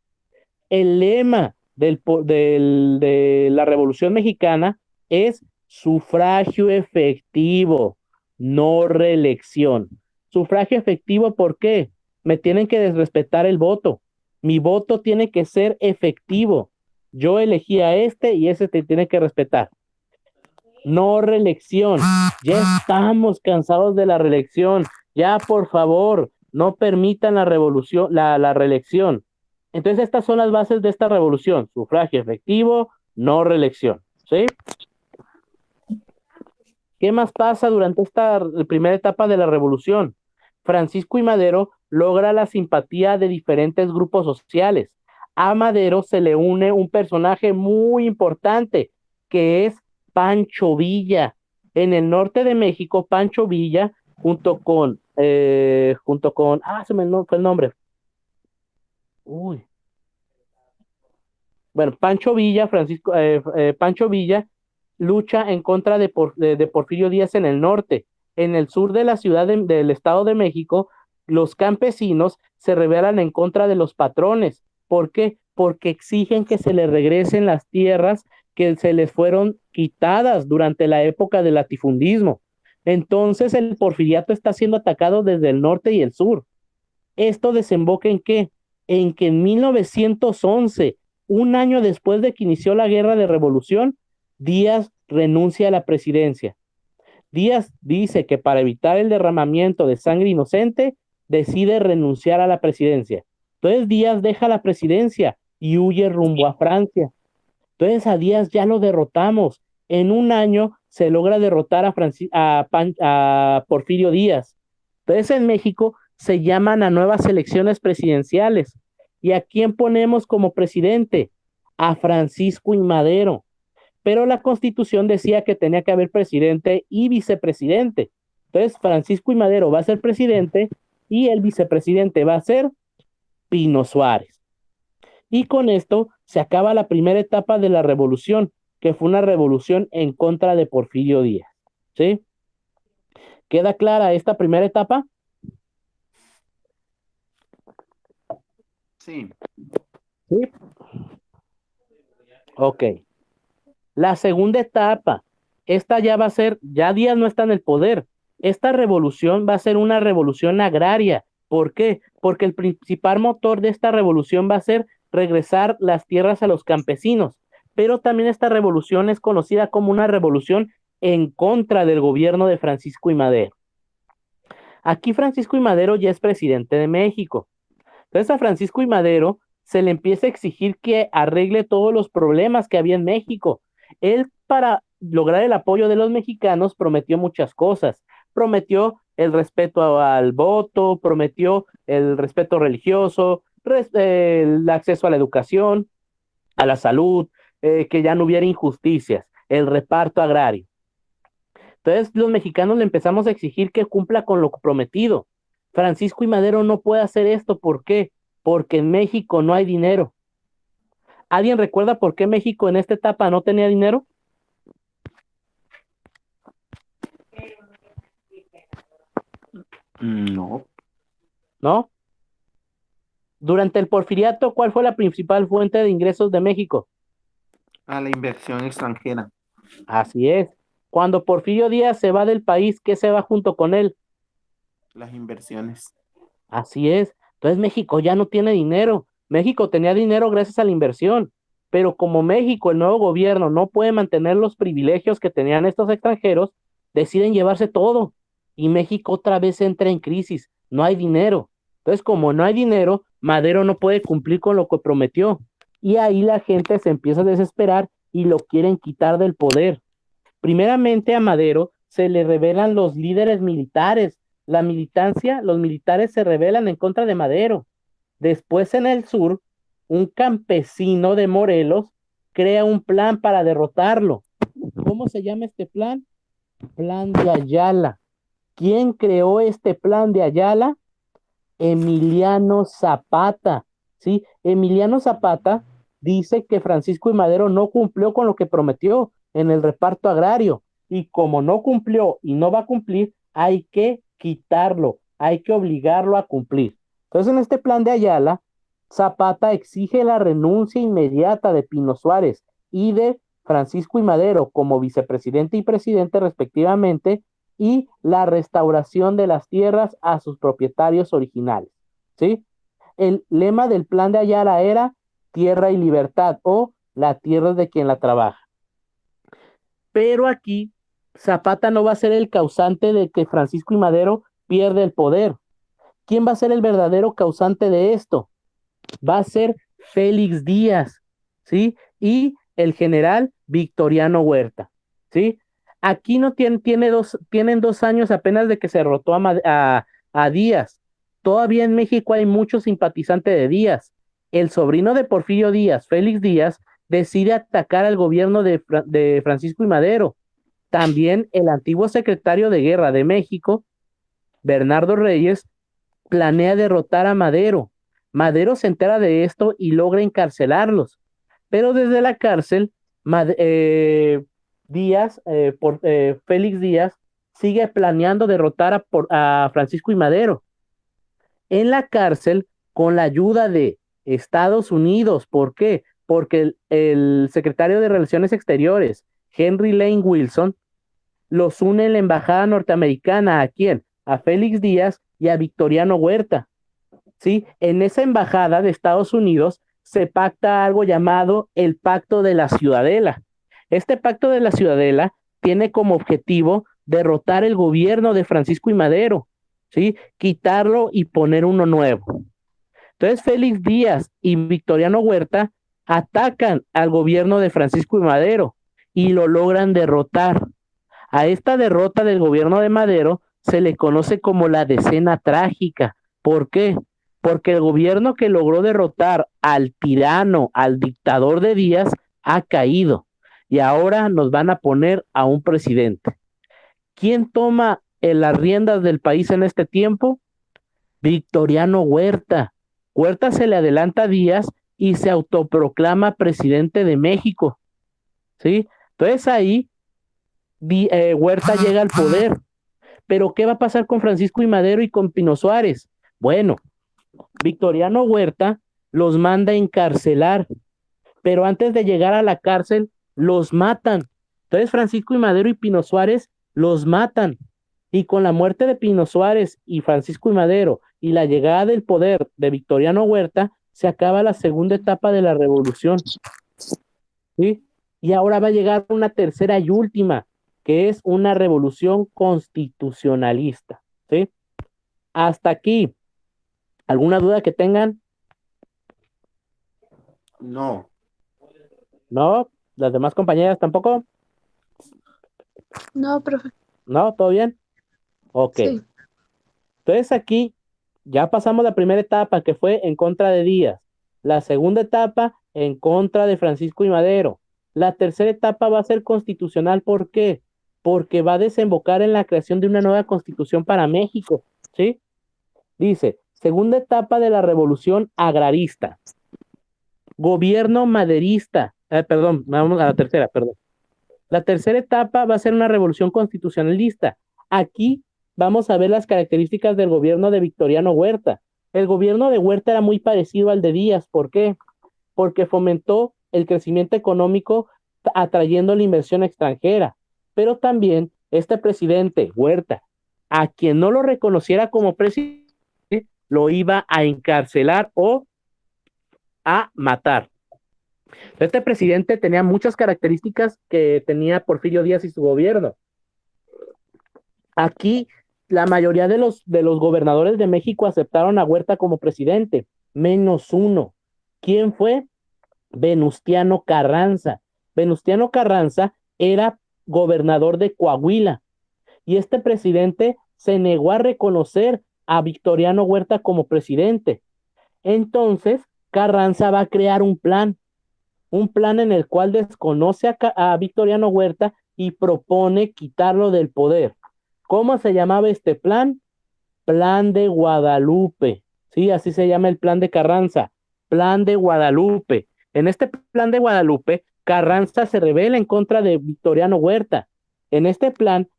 El lema de la Revolución Mexicana es sufragio efectivo, no reelección. Sufragio efectivo, ¿por qué? Me tienen que desrespetar el voto. Mi voto tiene que ser efectivo. Yo elegí a este y ese te tiene que respetar. No reelección. Ya estamos cansados de la reelección. Ya, por favor, no permitan la revolución, la reelección. Entonces, estas son las bases de esta revolución: sufragio efectivo, no reelección. ¿Sí? ¿Qué más pasa durante esta primera etapa de la revolución? Francisco y Madero logra la simpatía de diferentes grupos sociales. A Madero se le une un personaje muy importante, que es Pancho Villa. En el norte de México, Pancho Villa, se me fue el nombre. Uy. Bueno, Pancho Villa lucha en contra de Porfirio Díaz en el norte. En el sur de la ciudad del Estado de México, los campesinos se rebelan en contra de los patrones. ¿Por qué? Porque exigen que se les regresen las tierras que se les fueron quitadas durante la época del latifundismo. Entonces el porfiriato está siendo atacado desde el norte y el sur. ¿Esto desemboca en qué? En que en 1911, un año después de que inició la guerra de revolución, Díaz renuncia a la presidencia. Díaz dice que para evitar el derramamiento de sangre inocente, decide renunciar a la presidencia. Entonces Díaz deja la presidencia y huye rumbo a Francia. Entonces a Díaz ya lo derrotamos. En un año se logra derrotar a Porfirio Díaz. Entonces en México se llaman a nuevas elecciones presidenciales. ¿Y a quién ponemos como presidente? A Francisco I. Madero. Pero la Constitución decía que tenía que haber presidente y vicepresidente. Entonces Francisco I. Madero va a ser presidente y el vicepresidente va a ser Pino Suárez. Y con esto se acaba la primera etapa de la revolución, que fue una revolución en contra de Porfirio Díaz. ¿Sí? ¿Queda clara esta primera etapa? Sí. ¿Sí? Ok. La segunda etapa, esta ya va a ser, ya Díaz no está en el poder. Esta revolución va a ser una revolución agraria. ¿Por qué? Porque el principal motor de esta revolución va a ser regresar las tierras a los campesinos. Pero también esta revolución es conocida como una revolución en contra del gobierno de Francisco I. Madero. Aquí Francisco I. Madero ya es presidente de México. Entonces a Francisco I. Madero se le empieza a exigir que arregle todos los problemas que había en México. Él, para lograr el apoyo de los mexicanos, prometió muchas cosas. Prometió el respeto al voto, prometió el respeto religioso, el acceso a la educación, a la salud, que ya no hubiera injusticias, el reparto agrario. Entonces los mexicanos le empezamos a exigir que cumpla con lo prometido. Francisco I. Madero no puede hacer esto. ¿Por qué? Porque en México no hay dinero. ¿Alguien recuerda por qué México en esta etapa no tenía dinero? No. ¿No? Durante el porfiriato, ¿cuál fue la principal fuente de ingresos de México? A la inversión extranjera. Así es. Cuando Porfirio Díaz se va del país, ¿qué se va junto con él? Las inversiones. Así es. Entonces México ya no tiene dinero. México tenía dinero gracias a la inversión, pero como México, el nuevo gobierno, no puede mantener los privilegios que tenían estos extranjeros, deciden llevarse todo y México otra vez entra en crisis. No hay dinero. Entonces, como no hay dinero, Madero no puede cumplir con lo que prometió y ahí la gente se empieza a desesperar y lo quieren quitar del poder. Primeramente a Madero se le rebelan los líderes militares. La militancia, los militares se rebelan en contra de Madero. Después en el sur, un campesino de Morelos crea un plan para derrotarlo. ¿Cómo se llama este plan? Plan de Ayala. ¿Quién creó este plan de Ayala? Emiliano Zapata. ¿Sí? Emiliano Zapata dice que Francisco y Madero no cumplió con lo que prometió en el reparto agrario. Y como no cumplió y no va a cumplir, hay que quitarlo, hay que obligarlo a cumplir. Entonces, en este plan de Ayala, Zapata exige la renuncia inmediata de Pino Suárez y de Francisco I. Madero como vicepresidente y presidente respectivamente, y la restauración de las tierras a sus propietarios originales, ¿sí? El lema del plan de Ayala era tierra y libertad, o la tierra es de quien la trabaja. Pero aquí Zapata no va a ser el causante de que Francisco I. Madero pierda el poder. ¿Quién va a ser el verdadero causante de esto? Va a ser Félix Díaz, ¿sí? Y el general Victoriano Huerta, ¿sí? Aquí no tienen 2 años apenas de que se derrotó a Díaz. Todavía en México hay muchos simpatizantes de Díaz. El sobrino de Porfirio Díaz, Félix Díaz, decide atacar al gobierno de Francisco I. Madero. También el antiguo secretario de Guerra de México, Bernardo Reyes, planea derrotar a Madero. Madero se entera de esto y logra encarcelarlos. Pero desde la cárcel, Félix Díaz sigue planeando derrotar a Francisco I. Madero. En la cárcel, con la ayuda de Estados Unidos. ¿Por qué? Porque el secretario de Relaciones Exteriores, Henry Lane Wilson, los une en la embajada norteamericana. ¿A quién? A Félix Díaz y a Victoriano Huerta. ¿Sí? En esa embajada de Estados Unidos se pacta algo llamado el Pacto de la Ciudadela. Este Pacto de la Ciudadela tiene como objetivo derrotar el gobierno de Francisco I. Madero, ¿sí? Quitarlo y poner uno nuevo. Entonces Félix Díaz y Victoriano Huerta atacan al gobierno de Francisco I. Madero y lo logran derrotar. A esta derrota del gobierno de Madero se le conoce como la Decena Trágica. ¿Por qué? Porque el gobierno que logró derrotar al tirano, al dictador de Díaz, ha caído. Y ahora nos van a poner a un presidente. ¿Quién toma las riendas del país en este tiempo? Victoriano Huerta. Huerta se le adelanta a Díaz y se autoproclama presidente de México, ¿sí? Entonces ahí Huerta llega al poder. Pero ¿qué va a pasar con Francisco I. Madero y con Pino Suárez? Bueno, Victoriano Huerta los manda a encarcelar, pero antes de llegar a la cárcel los matan. Entonces Francisco I. Madero y Pino Suárez los matan. Y con la muerte de Pino Suárez y Francisco I. Madero y la llegada del poder de Victoriano Huerta, se acaba la segunda etapa de la revolución, ¿sí? Y ahora va a llegar una tercera y última, que es una revolución constitucionalista, ¿sí? Hasta aquí, ¿alguna duda que tengan? No. ¿No? ¿Las demás compañeras tampoco? No, profe. ¿No? ¿Todo bien? Ok. Sí. Entonces aquí ya pasamos la primera etapa, que fue en contra de Díaz. La segunda etapa en contra de Francisco I. Madero. La tercera etapa va a ser constitucional. ¿Por qué? Porque va a desembocar en la creación de una nueva constitución para México, ¿sí? Dice, segunda etapa de la revolución agrarista. Gobierno maderista. Perdón, vamos a la tercera, perdón. La tercera etapa va a ser una revolución constitucionalista. Aquí vamos a ver las características del gobierno de Victoriano Huerta. El gobierno de Huerta era muy parecido al de Díaz. ¿Por qué? Porque fomentó el crecimiento económico atrayendo la inversión extranjera. Pero también este presidente, Huerta, a quien no lo reconociera como presidente, lo iba a encarcelar o a matar. Este presidente tenía muchas características que tenía Porfirio Díaz y su gobierno. Aquí la mayoría de los gobernadores de México aceptaron a Huerta como presidente, menos uno. ¿Quién fue? Venustiano Carranza. Venustiano Carranza era gobernador de Coahuila y este presidente se negó a reconocer a Victoriano Huerta como presidente. Entonces, Carranza va a crear un plan en el cual desconoce a Victoriano Huerta y propone quitarlo del poder. ¿Cómo se llamaba este plan? Plan de Guadalupe. Sí, así se llama el plan de Carranza. Plan de Guadalupe. En este plan de Guadalupe, Carranza se rebela en contra de Victoriano Huerta. En este plan,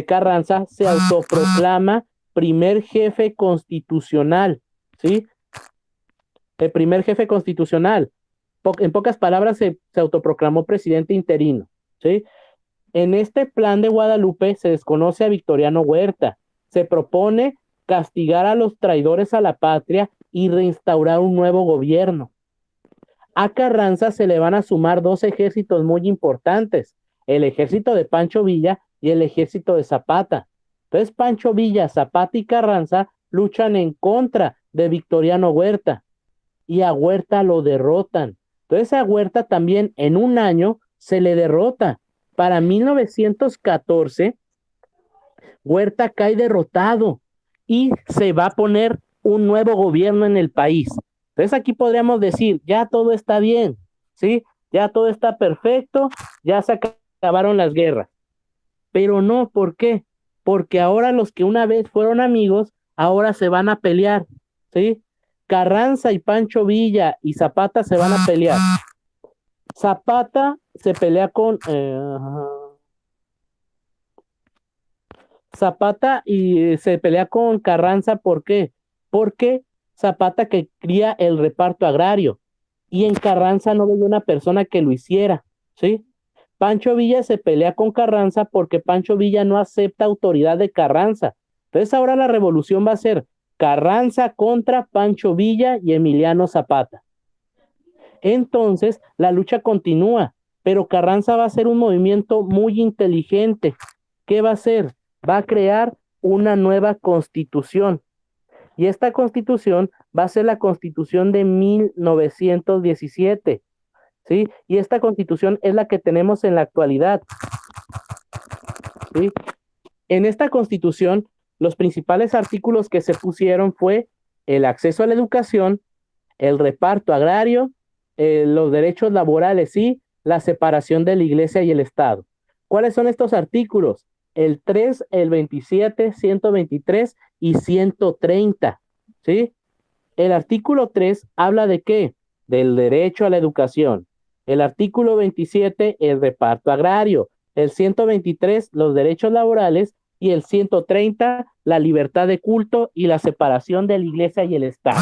Carranza se autoproclama primer jefe constitucional, ¿sí? el primer jefe constitucional. En pocas palabras, se autoproclamó presidente interino, ¿sí? En este plan de Guadalupe se desconoce a Victoriano Huerta. Se propone castigar a los traidores a la patria y reinstaurar un nuevo gobierno. A Carranza se le van a sumar dos ejércitos muy importantes, el ejército de Pancho Villa y el ejército de Zapata. Entonces Pancho Villa, Zapata y Carranza luchan en contra de Victoriano Huerta y a Huerta lo derrotan. Entonces a Huerta también en un año se le derrota. Para 1914, Huerta cae derrotado y se va a poner un nuevo gobierno en el país. Entonces aquí podríamos decir, ya todo está bien, ¿sí? Ya todo está perfecto, ya se acabaron las guerras. Pero no, ¿por qué? Porque ahora los que una vez fueron amigos, ahora se van a pelear, ¿sí? Carranza y Pancho Villa y Zapata se van a pelear. Zapata se pelea con Zapata y se pelea con Carranza, ¿por qué? Porque Zapata que cría el reparto agrario y en Carranza no veía una persona que lo hiciera, ¿sí? Pancho Villa se pelea con Carranza porque Pancho Villa no acepta autoridad de Carranza. Entonces ahora la revolución va a ser Carranza contra Pancho Villa y Emiliano Zapata. Entonces la lucha continúa, pero Carranza va a hacer un movimiento muy inteligente. ¿Qué va a hacer? Va a crear una nueva constitución. Y esta constitución va a ser la constitución de 1917, ¿sí? Y esta constitución es la que tenemos en la actualidad, ¿sí? En esta constitución, los principales artículos que se pusieron fue el acceso a la educación, el reparto agrario, los derechos laborales y la separación de la iglesia y el Estado. ¿Cuáles son estos artículos? El 3, el 27, 123 y 130, ¿sí? El artículo 3 habla de qué? Del derecho a la educación. El artículo 27, el reparto agrario. El 123, los derechos laborales. Y el 130, la libertad de culto y la separación de la iglesia y el Estado.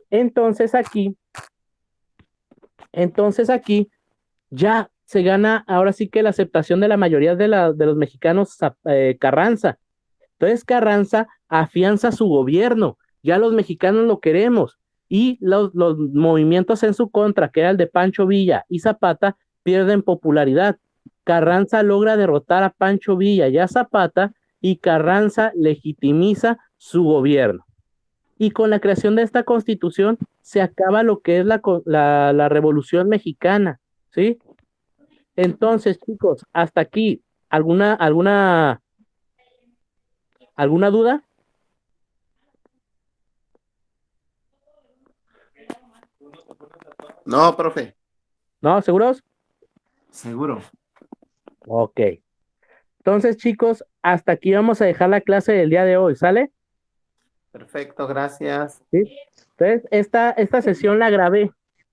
Entonces aquí ya se gana ahora sí que la aceptación de la mayoría de los mexicanos, Carranza. Entonces Carranza afianza su gobierno, ya los mexicanos lo queremos y los movimientos en su contra, que era el de Pancho Villa y Zapata, pierden popularidad. Carranza logra derrotar a Pancho Villa y a Zapata y Carranza legitimiza su gobierno. Y con la creación de esta constitución se acaba lo que es la Revolución Mexicana, ¿sí? Entonces, chicos, hasta aquí, ¿alguna duda? No, profe. ¿No? ¿Seguros? Seguro. Ok. Entonces, chicos, hasta aquí vamos a dejar la clase del día de hoy, ¿sale? Perfecto, gracias. ¿Sí? Entonces, esta sesión la grabé,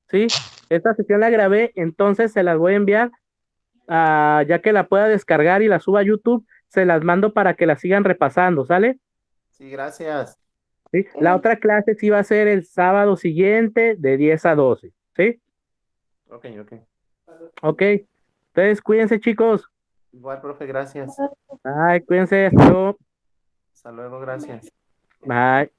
¿sí? Esta sesión la grabé, entonces se las voy a enviar, ya que la pueda descargar y la suba a YouTube, se las mando para que la sigan repasando, ¿sale? Sí, gracias. ¿Sí? La otra clase sí va a ser el sábado siguiente de 10 a 12, ¿sí? Ok. Ok. Entonces, cuídense, chicos. Igual, profe, gracias. Bye, cuídense, hasta luego. Hasta luego, gracias. Bye.